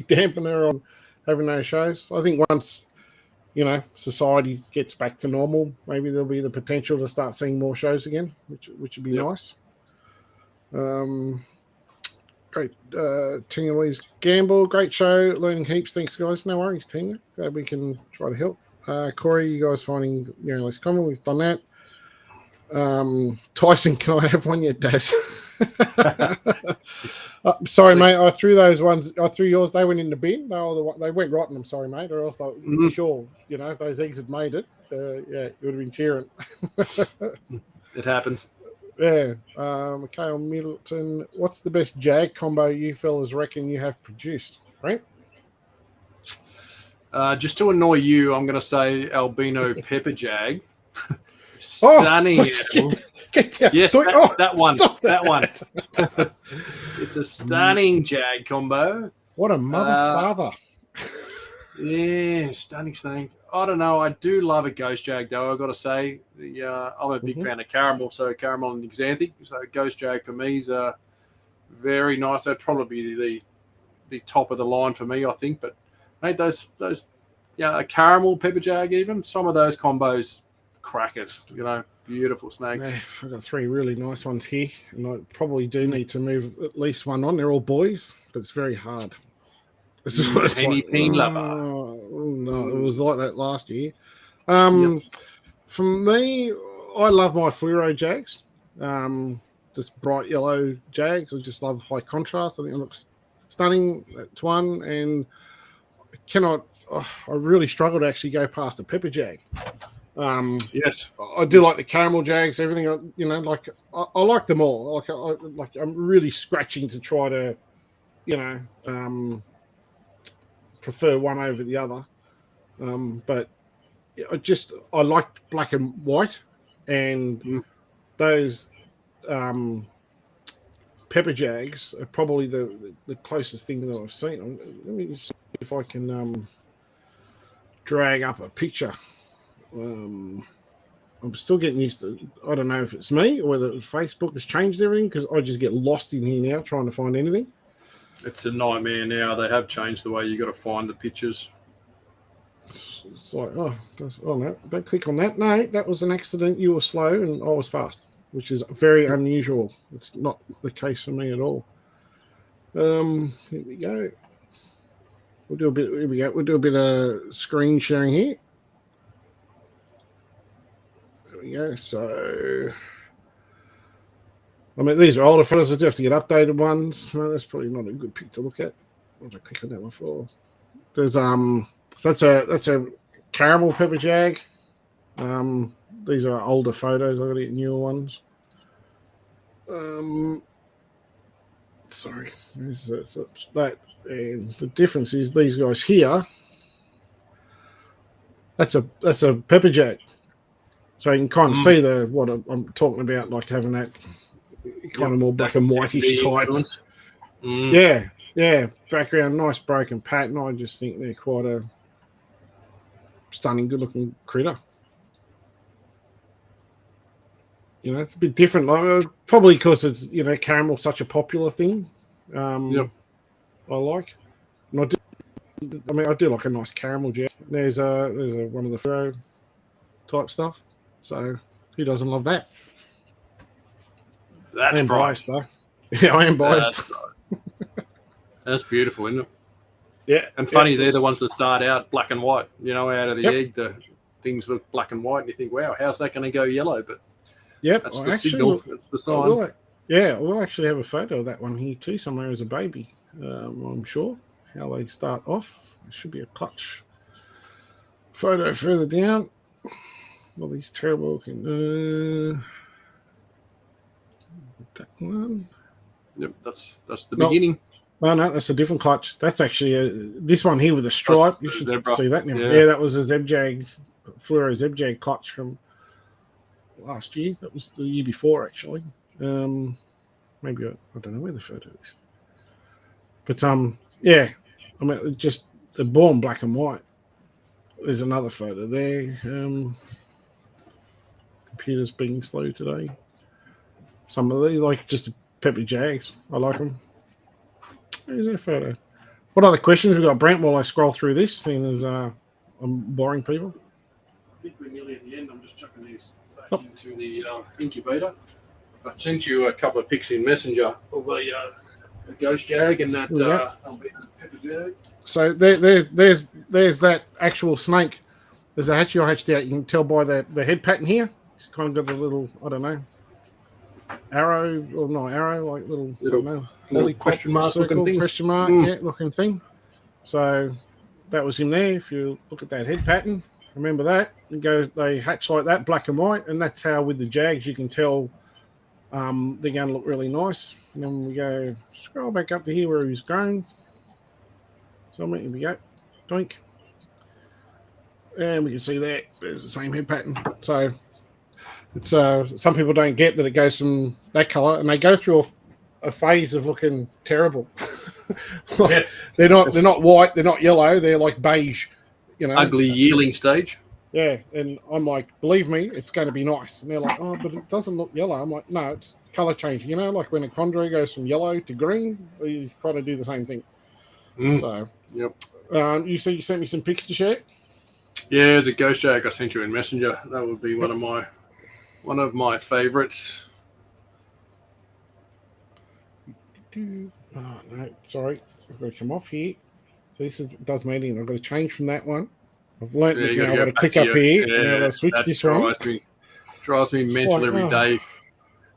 dampener on having those shows. I think once, society gets back to normal, maybe there'll be the potential to start seeing more shows again, which would be nice. Great. Tina Louise Gamble, great show. Learning heaps. Thanks, guys. No worries, Tina. Glad we can try to help. Corey, you guys finding less common? We've done that. Tyson, can I have one yet, Daz? Sorry, mate. I threw those ones. I threw yours. They went in the bin. They went rotten. I'm sorry, mate. Or else, for sure, if those eggs had made it, it would have been cheering. It happens. Yeah. Mikhail Middleton, what's the best Jag combo you fellas reckon you have produced? Brent? Just to annoy you, I'm going to say albino pepper jag. Stunning. Get down. Yes, that one. That one. one. It's a stunning jag combo. What a mother father. Yeah, stunning. I don't know. I do love a ghost jag, though, I've got to say. I'm a big fan of caramel, so caramel and xanthic. So ghost jag for me is very nice. That'd probably be the top of the line for me, I think. But mate, those a caramel pepper jag, even some of those combos, crackers. Beautiful snakes. Yeah, I've got 3 really nice ones here, and I probably do need to move at least one on. They're all boys, but it's very hard. Lover. No, it was like that last year. For me, I love my fluoro jags. Just bright yellow jags. I just love high contrast. I think it looks stunning. That's one, and I really struggle to actually go past a pepper jag. Yes, I do like the caramel jags. Everything, I like them all. I'm really scratching to try to, prefer one over the other. But I like black and white, and those pepper jags are probably the closest thing that I've seen. Let me just see if I can drag up a picture. I'm still getting used to. I don't know if it's me or whether Facebook has changed everything, because I just get lost in here now trying to find anything. It's a nightmare now. They have changed the way you got to find the pictures. It's like, oh no, don't click on that. No, that was an accident. You were slow and I was fast, which is very unusual. It's not the case for me at all. Here we go. We'll do a bit. Here we go. We'll do a bit of screen sharing here. There we go. So, I mean, these are older photos. I do have to get updated ones. Well, that's probably not a good pic to look at. What did I click on that one for? There's So that's a caramel pepper jag. These are older photos. I've got to get newer ones. Sorry, that's that. And the difference is these guys here. That's a pepper jag. So you can kind of see what I'm talking about, like having that kind of more black and whitish type. Yeah, background, nice broken pattern. I just think they're quite a stunning, good-looking critter. You know, it's a bit different. Probably because it's, caramel's such a popular thing. I like. And I do like a nice caramel jet. There's one of the furrow type stuff. So who doesn't love that? That's I am biased, though. Yeah, I am biased. That's beautiful, isn't it? Yeah. And funny, they're the ones that start out black and white. Out of the egg, the things look black and white, and you think, wow, how's that going to go yellow? But that's the signal. It's the sign. We'll actually have a photo of that one here too, somewhere as a baby. I'm sure how they start off. There should be a clutch photo further down. All these terrible looking. That one. Yep, that's the beginning. Oh, no, that's a different clutch. That's actually this one here with a stripe. You should see that now. Yeah, that was a Zebjag, fluoro Zebjag clutch from last year. That was the year before, actually. Maybe I don't know where the photo is. But, just they're born black and white. There's another photo there. Computer's being slow today. Some of these, like just pepper jags. I like them. There's a photo. What other questions we got, Brent, while I scroll through this, seeing as I'm boring people? I think we're nearly at the end. I'm just chucking these back into the incubator. I sent you a couple of pics in Messenger of a ghost jag and that pepper jag. So there's that actual snake. There's a hatchy I hatched out. You can tell by the head pattern here. It's kind of got a little, I don't know, arrow or not arrow, like little I don't know. Little question mark looking thing. Question mark, looking thing. So that was him there. If you look at that head pattern, remember that. They hatch like that, black and white, and that's how with the jags you can tell they're going to look really nice. And then we go scroll back up to here where he's grown. So here we go, doink, and we can see that there's the same head pattern. So it's some people don't get that it goes from that color, and they go through a phase of looking terrible. They're not white, they're not yellow, they're like beige, ugly yearling stage. Yeah, and I'm like, believe me, it's going to be nice. And they're like, oh, but it doesn't look yellow. I'm like, no, it's color changing. Like when a chondro goes from yellow to green, he's trying to do the same thing. So, yep. You said you sent me some pics to share. Yeah, the ghost jag I sent you in Messenger. That would be one of my favorites. Oh no, sorry, I've got to come off here. So this does mean I've got to change from that one. I've learnt that now. I've got to click up here and I've got to switch this one. Drives me mental every day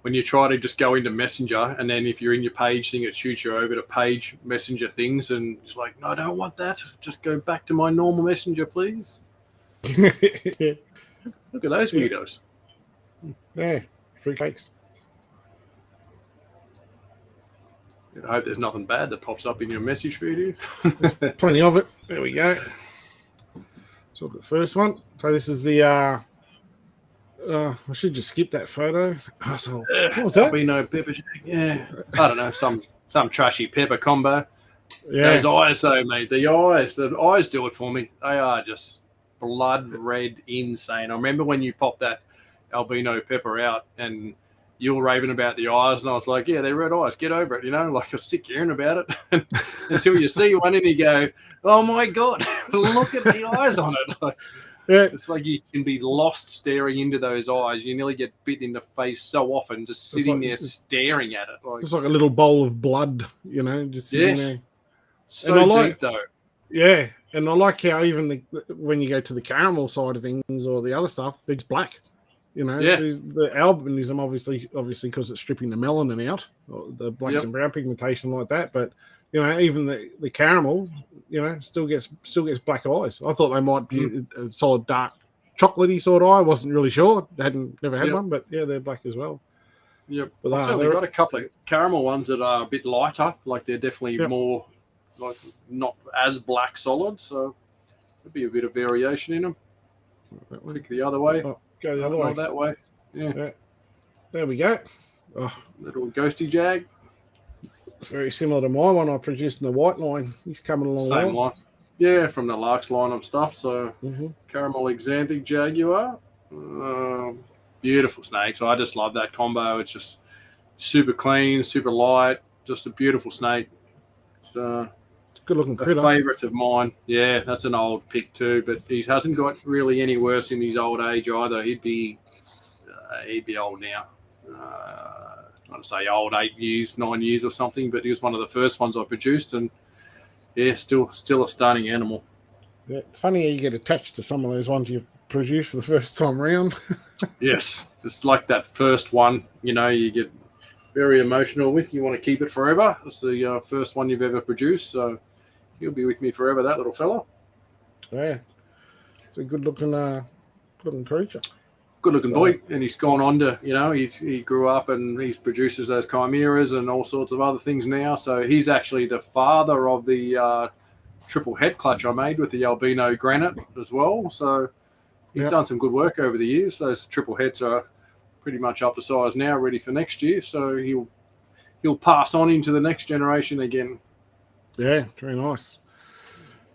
when you try to just go into Messenger, and then if you're in your page thing, it shoots you over to page Messenger things, and it's like, no, I don't want that. Just go back to my normal Messenger, please. Look at those weirdos. Yeah, free cakes. I hope there's nothing bad that pops up in your message feed. There's plenty of it. There we go. So the first one. So this is the I should just skip that photo. So, what was that? Albino pepper jag. Yeah, I don't know, some trashy pepper combo. Yeah, Those eyes, though, mate. The eyes do it for me. They are just blood red, insane. I remember when you popped that albino pepper out, and you were raving about the eyes, and I was like, "Yeah, they're red eyes. Get over it." You know, like I was sick hearing about it until you see one and you go, "Oh my god, look at the eyes on it!" Like, yeah. it's like you can be lost staring into those eyes. You nearly get bit in the face so often, just sitting there staring at it. It's like a little bowl of blood, you know, just sitting there. So deep, though. Yeah, and I like how even when you go to the caramel side of things or the other stuff, it's black. You know, the albinism obviously because it's stripping the melanin out, the blacks and brown pigmentation like that. But you know, even the caramel, you know, still gets black eyes. I thought they might be a solid dark chocolatey sort of eye. I wasn't really sure. Never had one, but yeah, they're black as well. Yep. But I've certainly got a couple of caramel ones that are a bit lighter. Like they're definitely more like not as black solid. So there'd be a bit of variation in them. Click the other way. Oh, go the other way. That way. Yeah. There we go. Oh, little ghosty jag. It's very similar to my one I produced in the white line. He's coming along Same well. line. Yeah, from the Lark's line of stuff. So caramel xanthic jaguar. Beautiful snakes. I just love that combo. It's just super clean, super light. Just a beautiful snake. It's a good looking critter. Favourite of mine. Yeah, that's an old pick too, but he hasn't got really any worse in his old age either. He'd be old now. I'd say old 8 years, 9 years or something, but he was one of the first ones I produced, and yeah, still a stunning animal. Yeah, it's funny how you get attached to some of those ones you've produced for the first time around. Yes, just like that first one, you know, you get very emotional with. You want to keep it forever. It's the first one you've ever produced, so he'll be with me forever, that little fella. Yeah, it's a good looking creature. Good looking boy, and he's gone on to, you know, he grew up and he produces those chimeras and all sorts of other things now. So he's actually the father of the triple head clutch I made with the albino granite as well. So he's done some good work over the years. Those triple heads are pretty much up to size now, ready for next year. So he'll pass on into the next generation again. Yeah, very nice.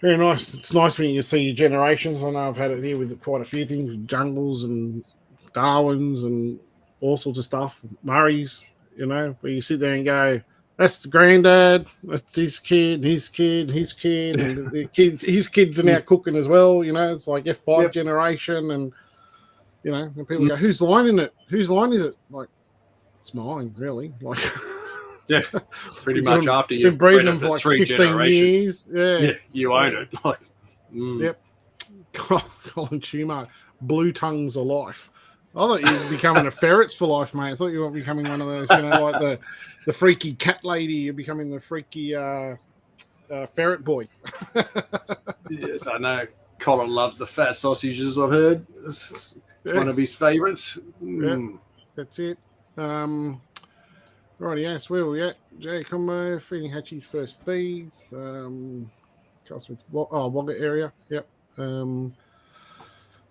Very nice. It's nice when you see your generations. I know I've had it here with quite a few things, jungles and Darwins and all sorts of stuff, Murrays, you know, where you sit there and go, that's the granddad, that's his kid, his kid, his kid, and the kids, his kids are now cooking as well, you know, it's like F5 generation, and, you know, and people go, whose line in it? Whose line is it? Like, it's mine, really. Like, yeah, pretty much after you've been breeding them for like 15 years. Yeah, you own it. Like, Yep. Colin Schumacher, blue tongues of life. I thought you were becoming a ferrets for life, mate. I thought you were becoming one of those, you know, like the freaky cat lady. You're becoming the freaky ferret boy. Yes, I know. Colin loves the fat sausages, I've heard. It's one of his favourites. Yeah, that's it. Righty, yes, where are we at? J combo, feeding Hatchie's first feeds. Wagga area. Yep.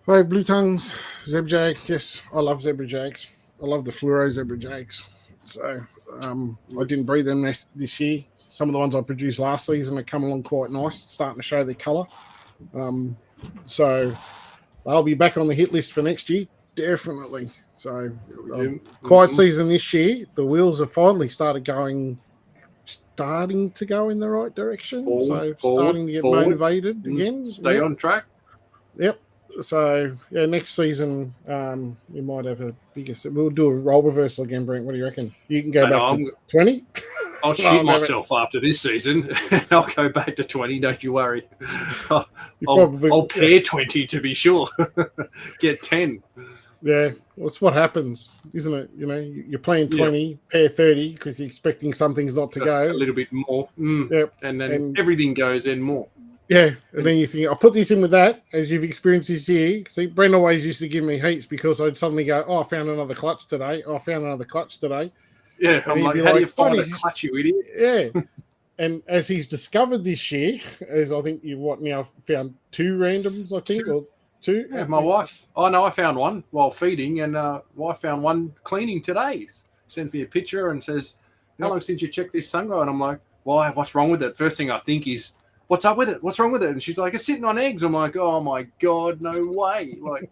Blue tongues, zebra jag. Yes, I love zebra jags. I love the fluoro zebra jags. So I didn't breed them this year. Some of the ones I produced last season have come along quite nice, starting to show their colour. So they'll be back on the hit list for next year, definitely. So quiet season this year, the wheels have finally starting to go in the right direction. Starting to get motivated again. Stay on track. Yep. So yeah, next season we might have a bigger. We'll do a role reversal again, Brent. What do you reckon? You can go back to 20. I'll shoot myself after this season. I'll go back to 20. Don't you worry. I'll pair 20 to be sure. Get 10. Yeah, well, it's what happens, isn't it? You know, you're playing 20, pair 30 because you're expecting some things not to go. A little bit more. Yep. And then everything goes in more. Yeah, and then you think, I'll put this in with that, as you've experienced this year. See, Brent always used to give me heaps because I'd suddenly go, I found another clutch today. Yeah, I'm like, how do you find a clutch, you idiot? Yeah. And as he's discovered this year, as I think you've now found 2 randoms, I think, or 2? Yeah, my wife. Oh no, I found one while feeding, and wife found one cleaning today. Sent me a picture and says, "How long since you checked this sungrow?" And I'm like, "Why? What's wrong with it?" First thing I think is, "What's up with it? What's wrong with it?" And she's like, "It's sitting on eggs." I'm like, "Oh my god, no way!" Like,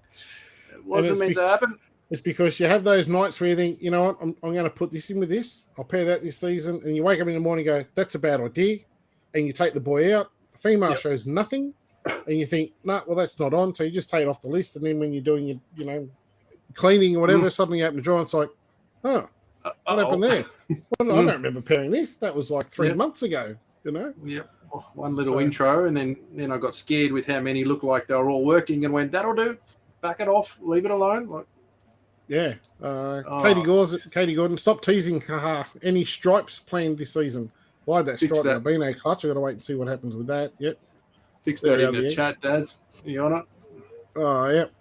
it wasn't meant to happen. It's because you have those nights where you think, you know what, I'm going to put this in with this. I'll pair that this season. And you wake up in the morning and go, that's a bad idea. And you take the boy out. The female shows nothing. And you think, no, well, that's not on. So you just take it off the list. And then when you're doing your, cleaning or whatever, suddenly you open the drawer and it's like, oh, what happened there? I don't remember pairing this. That was like 3 months ago, Yep. One little intro. And then I got scared with how many looked like they were all working and went, that'll do. Back it off. Leave it alone. Like, yeah. Katie Gordon, stop teasing. Haha. Any stripes planned this season? Why that stripe albino clutch? I've got to wait and see what happens with that. Yep. Fix that in the chat, Daz. You on it? Oh, yep.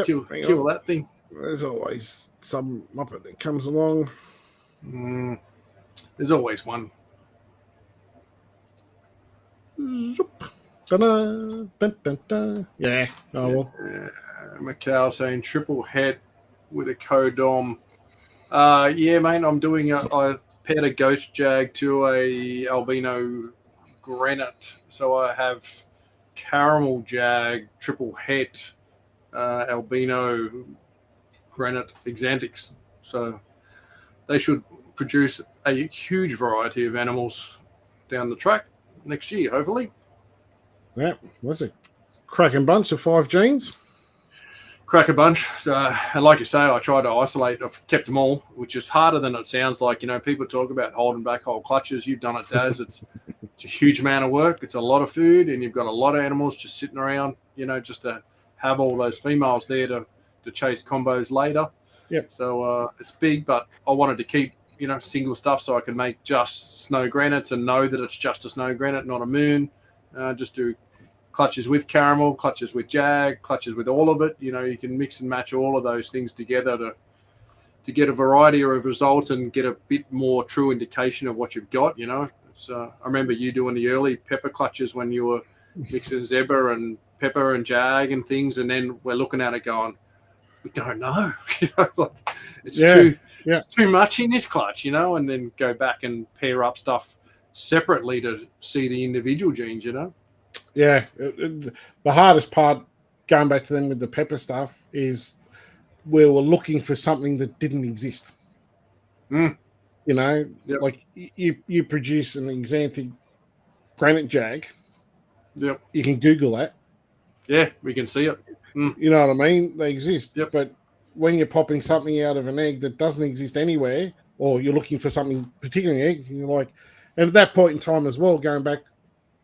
Kill that thing. There's always some muppet that comes along. There's always one. Zoop. Dun, dun, dun, dun. Yeah. Oh, well. Macau saying triple head with a codom. Yeah, mate, I'm doing I paired a ghost jag to a albino granite. So I have caramel jag, triple head, albino granite exantics. So they should produce a huge variety of animals down the track next year, hopefully. Yeah, what's it? Cracking bunch of 5 genes. Crack a bunch. So, and like you say, I tried to isolate. I've kept them all, which is harder than it sounds like. People talk about holding back whole clutches. You've done it, Daz. It's a huge amount of work. It's a lot of food, and you've got a lot of animals just sitting around, just to have all those females there to chase combos later. Yep. So it's big, but I wanted to keep, single stuff so I can make just snow granites and know that it's just a snow granite, not a moon. Just do clutches with caramel, clutches with jag, clutches with all of it. You can mix and match all of those things together to get a variety of results and get a bit more true indication of what you've got. I remember you doing the early pepper clutches when you were mixing zebra and pepper and jag and things, and then we're looking at it going, we don't know. It's too much in this clutch, and then go back and pair up stuff separately to see the individual genes, Yeah, the hardest part, going back to them with the pepper stuff, is we were looking for something that didn't exist. Like you produce an exanthic granite jag. Yep. You can Google that. Yeah, we can see it. You know what I mean? They exist. Yep. But when you're popping something out of an egg that doesn't exist anywhere, or you're looking for something particularly egg, you're like, and at that point in time as well, going back,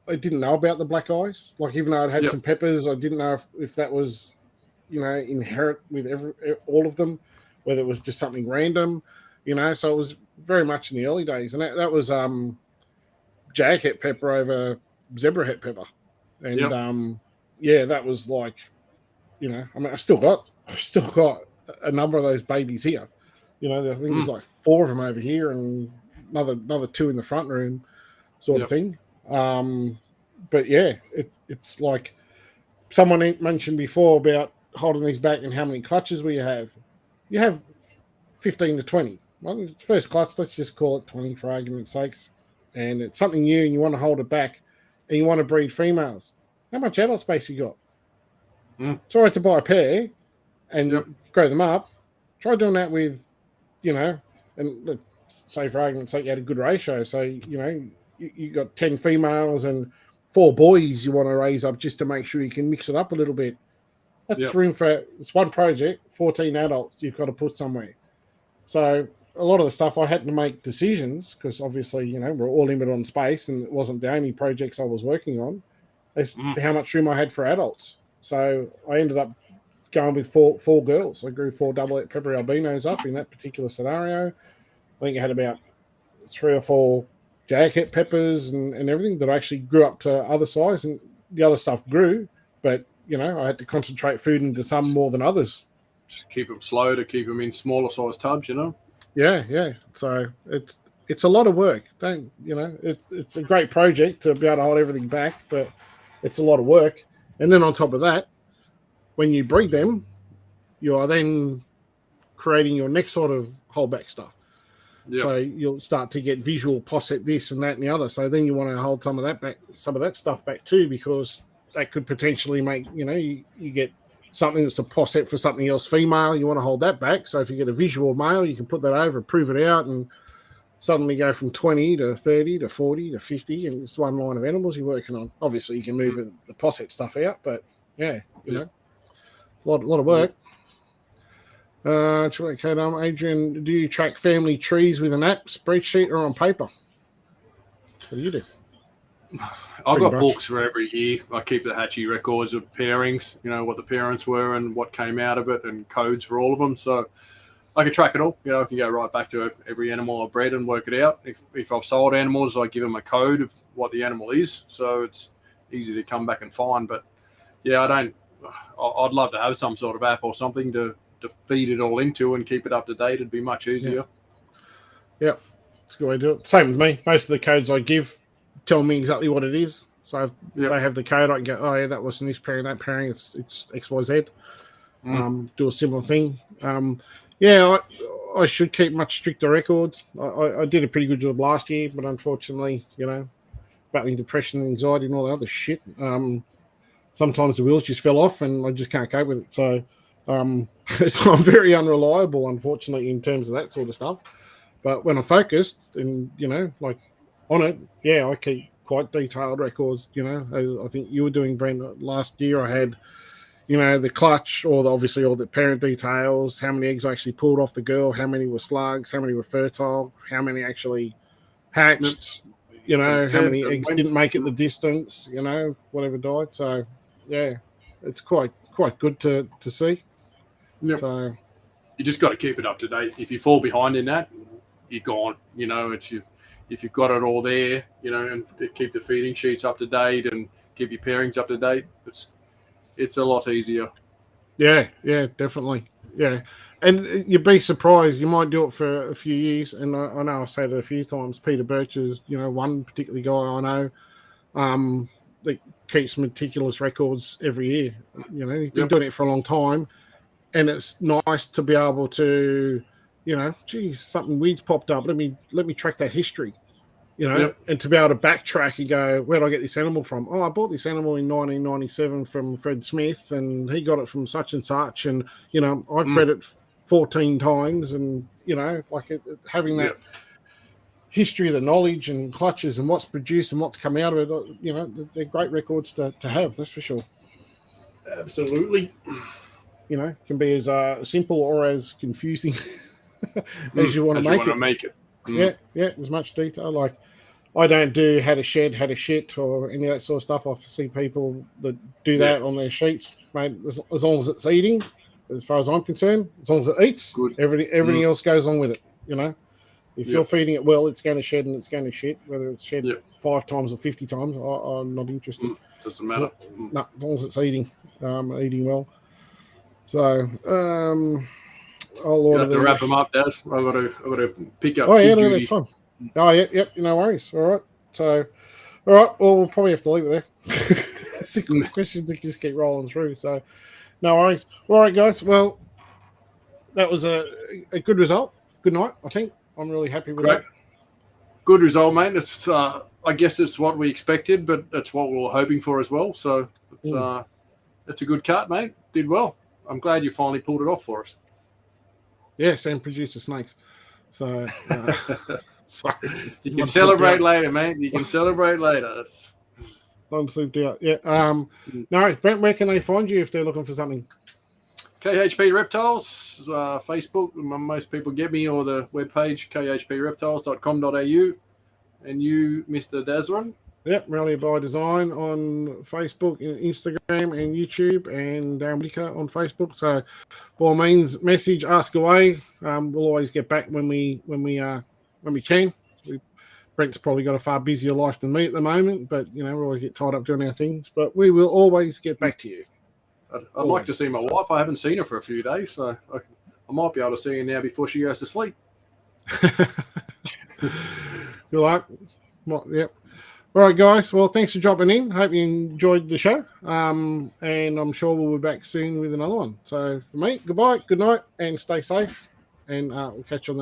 I didn't know about the black eyes. Like, even though I'd had some peppers, I didn't know if that was, inherent with all of them, whether it was just something random, So it was very much in the early days, and that was jag het pepper over zebra het pepper, and that was like, I've still got a number of those babies here. I think there's like 4 of them over here, and another 2 in the front room, sort of thing. But yeah, it's like someone mentioned before about holding these back and how many clutches we have. You have 15 to 20. Well, first clutch, let's just call it 20 for argument's sakes. And it's something new and you want to hold it back and you want to breed females. How much adult space you got? It's all right to buy a pair and grow them up. Try doing that with, and let's say for argument's sake, you had a good ratio. So, you got 10 females and 4 boys you want to raise up just to make sure you can mix it up a little bit. That's room for, it's one project, 14 adults you've got to put somewhere. So a lot of the stuff I had to make decisions because obviously, we're all limited on space and it wasn't the only projects I was working on. It's how much room I had for adults. So I ended up going with four girls. I grew 4 double pepper albinos up in that particular scenario. I think I had about 3 or 4 jag het peppers and everything that actually grew up to other size, and the other stuff grew, but I had to concentrate food into some more than others. Just keep them slow to keep them in smaller size tubs, Yeah. So it's a lot of work. It's a great project to be able to hold everything back, but it's a lot of work. And then on top of that, when you breed them, you are then creating your next sort of holdback stuff. Yep. So you'll start to get visual posset this and that and the other. So then you want to hold some of that back, some of that stuff back too, because that could potentially make, you get something that's a posset for something else female. You want to hold that back. So if you get a visual male, you can put that over, prove it out, and suddenly go from 20 to 30 to 40 to 50, and it's one line of animals you're working on. Obviously, you can move the posset stuff out, but you know, it's a lot of work. Adrian, do you track family trees with an app, spreadsheet, or on paper? What do you do? I've got books for every year. I keep the hatchie records of pairings, what the parents were and what came out of it, and codes for all of them. So I can track it all. I can go right back to every animal I've bred and work it out. If I've sold animals, I give them a code of what the animal is, so it's easy to come back and find. But I'd love to have some sort of app or something to feed it all into and keep it up to date. It'd be much easier. Yeah, that's a good way to do it. Same with me. Most of the codes I give tell me exactly what it is. So if they have the code, I can go, oh yeah, that was in this pairing, that pairing, it's XYZ. Do a similar thing. I should keep much stricter records. I did a pretty good job last year, but unfortunately, battling depression and anxiety and all that other shit, sometimes the wheels just fell off and I just can't cope with it. So I'm very unreliable, unfortunately, in terms of that sort of stuff. But when I'm focused and, on it, I keep quite detailed records. I think you were doing, Brent, last year. I had, the clutch, or obviously all the parent details, how many eggs I actually pulled off the girl, how many were slugs, how many were fertile, how many actually hatched, how many eggs didn't make it the distance, whatever died. So, it's quite good to see. Yep. So you just got to keep it up to date. If you fall behind in that, you're gone. If you've got it all there, and keep the feeding sheets up to date and keep your pairings up to date, it's a lot easier. Yeah, definitely. Yeah. And you'd be surprised. You might do it for a few years. And I know I've said it a few times. Peter Birch is, one particular guy I know that keeps meticulous records every year. He's been doing it for a long time. And it's nice to be able to, something weird's popped up. Let me track that history. And to be able to backtrack and go, where did I get this animal from? Oh, I bought this animal in 1997 from Fred Smith, and he got it from such and such. And, I've bred it 14 times, and, having that history of the knowledge and clutches and what's produced and what's come out of it, they're great records to have, that's for sure. Absolutely. Can be as simple or as confusing as you want to make it. Yeah, as much detail. Like, I don't do had a shed, had a shit, or any of that sort of stuff. I see people that do that on their sheets, mate. As long as it's eating, as far as I'm concerned, as long as it eats, good. Everything else goes on with it. If you're feeding it well, it's going to shed and it's going to shit. Whether it's shed 5 times or 50 times, I'm not interested. Doesn't matter. No, as long as it's eating well. So, I'll order to wrap them up, Des. I've got to pick up. Oh yeah, no, that's fine. Oh yeah, no worries. All right. So, all right. Well, we'll probably have to leave it there. Questions that just keep rolling through. So, no worries. All right, guys. Well, that was a good result. Good night. I think I'm really happy with that. Good result, mate. It's I guess it's what we expected, but it's what we were hoping for as well. So it's a good cut, mate. Did well. I'm glad you finally pulled it off for us. Yes, and produced the snakes. So, sorry. You can celebrate later, mate. You can celebrate later. I'm souped out. Yeah. No, Brent, where can they find you if they're looking for something? KHP Reptiles, Facebook. Most people get me, or the webpage, khpreptiles.com.au. And you, Mr. Dazran? Yep, Rally by Design on Facebook, Instagram, and YouTube, and Darren Whitaker on Facebook. So, by all means, message, ask away. We'll always get back when we can. Brent's probably got a far busier life than me at the moment, but we always get tied up doing our things. But we will always get back to you. I'd like to see my wife. I haven't seen her for a few days, so I might be able to see her now before she goes to sleep. Good luck. Yep. All right, guys. Well, thanks for dropping in. Hope you enjoyed the show. And I'm sure we'll be back soon with another one. So for me, goodbye, good night, and stay safe. And we'll catch you on the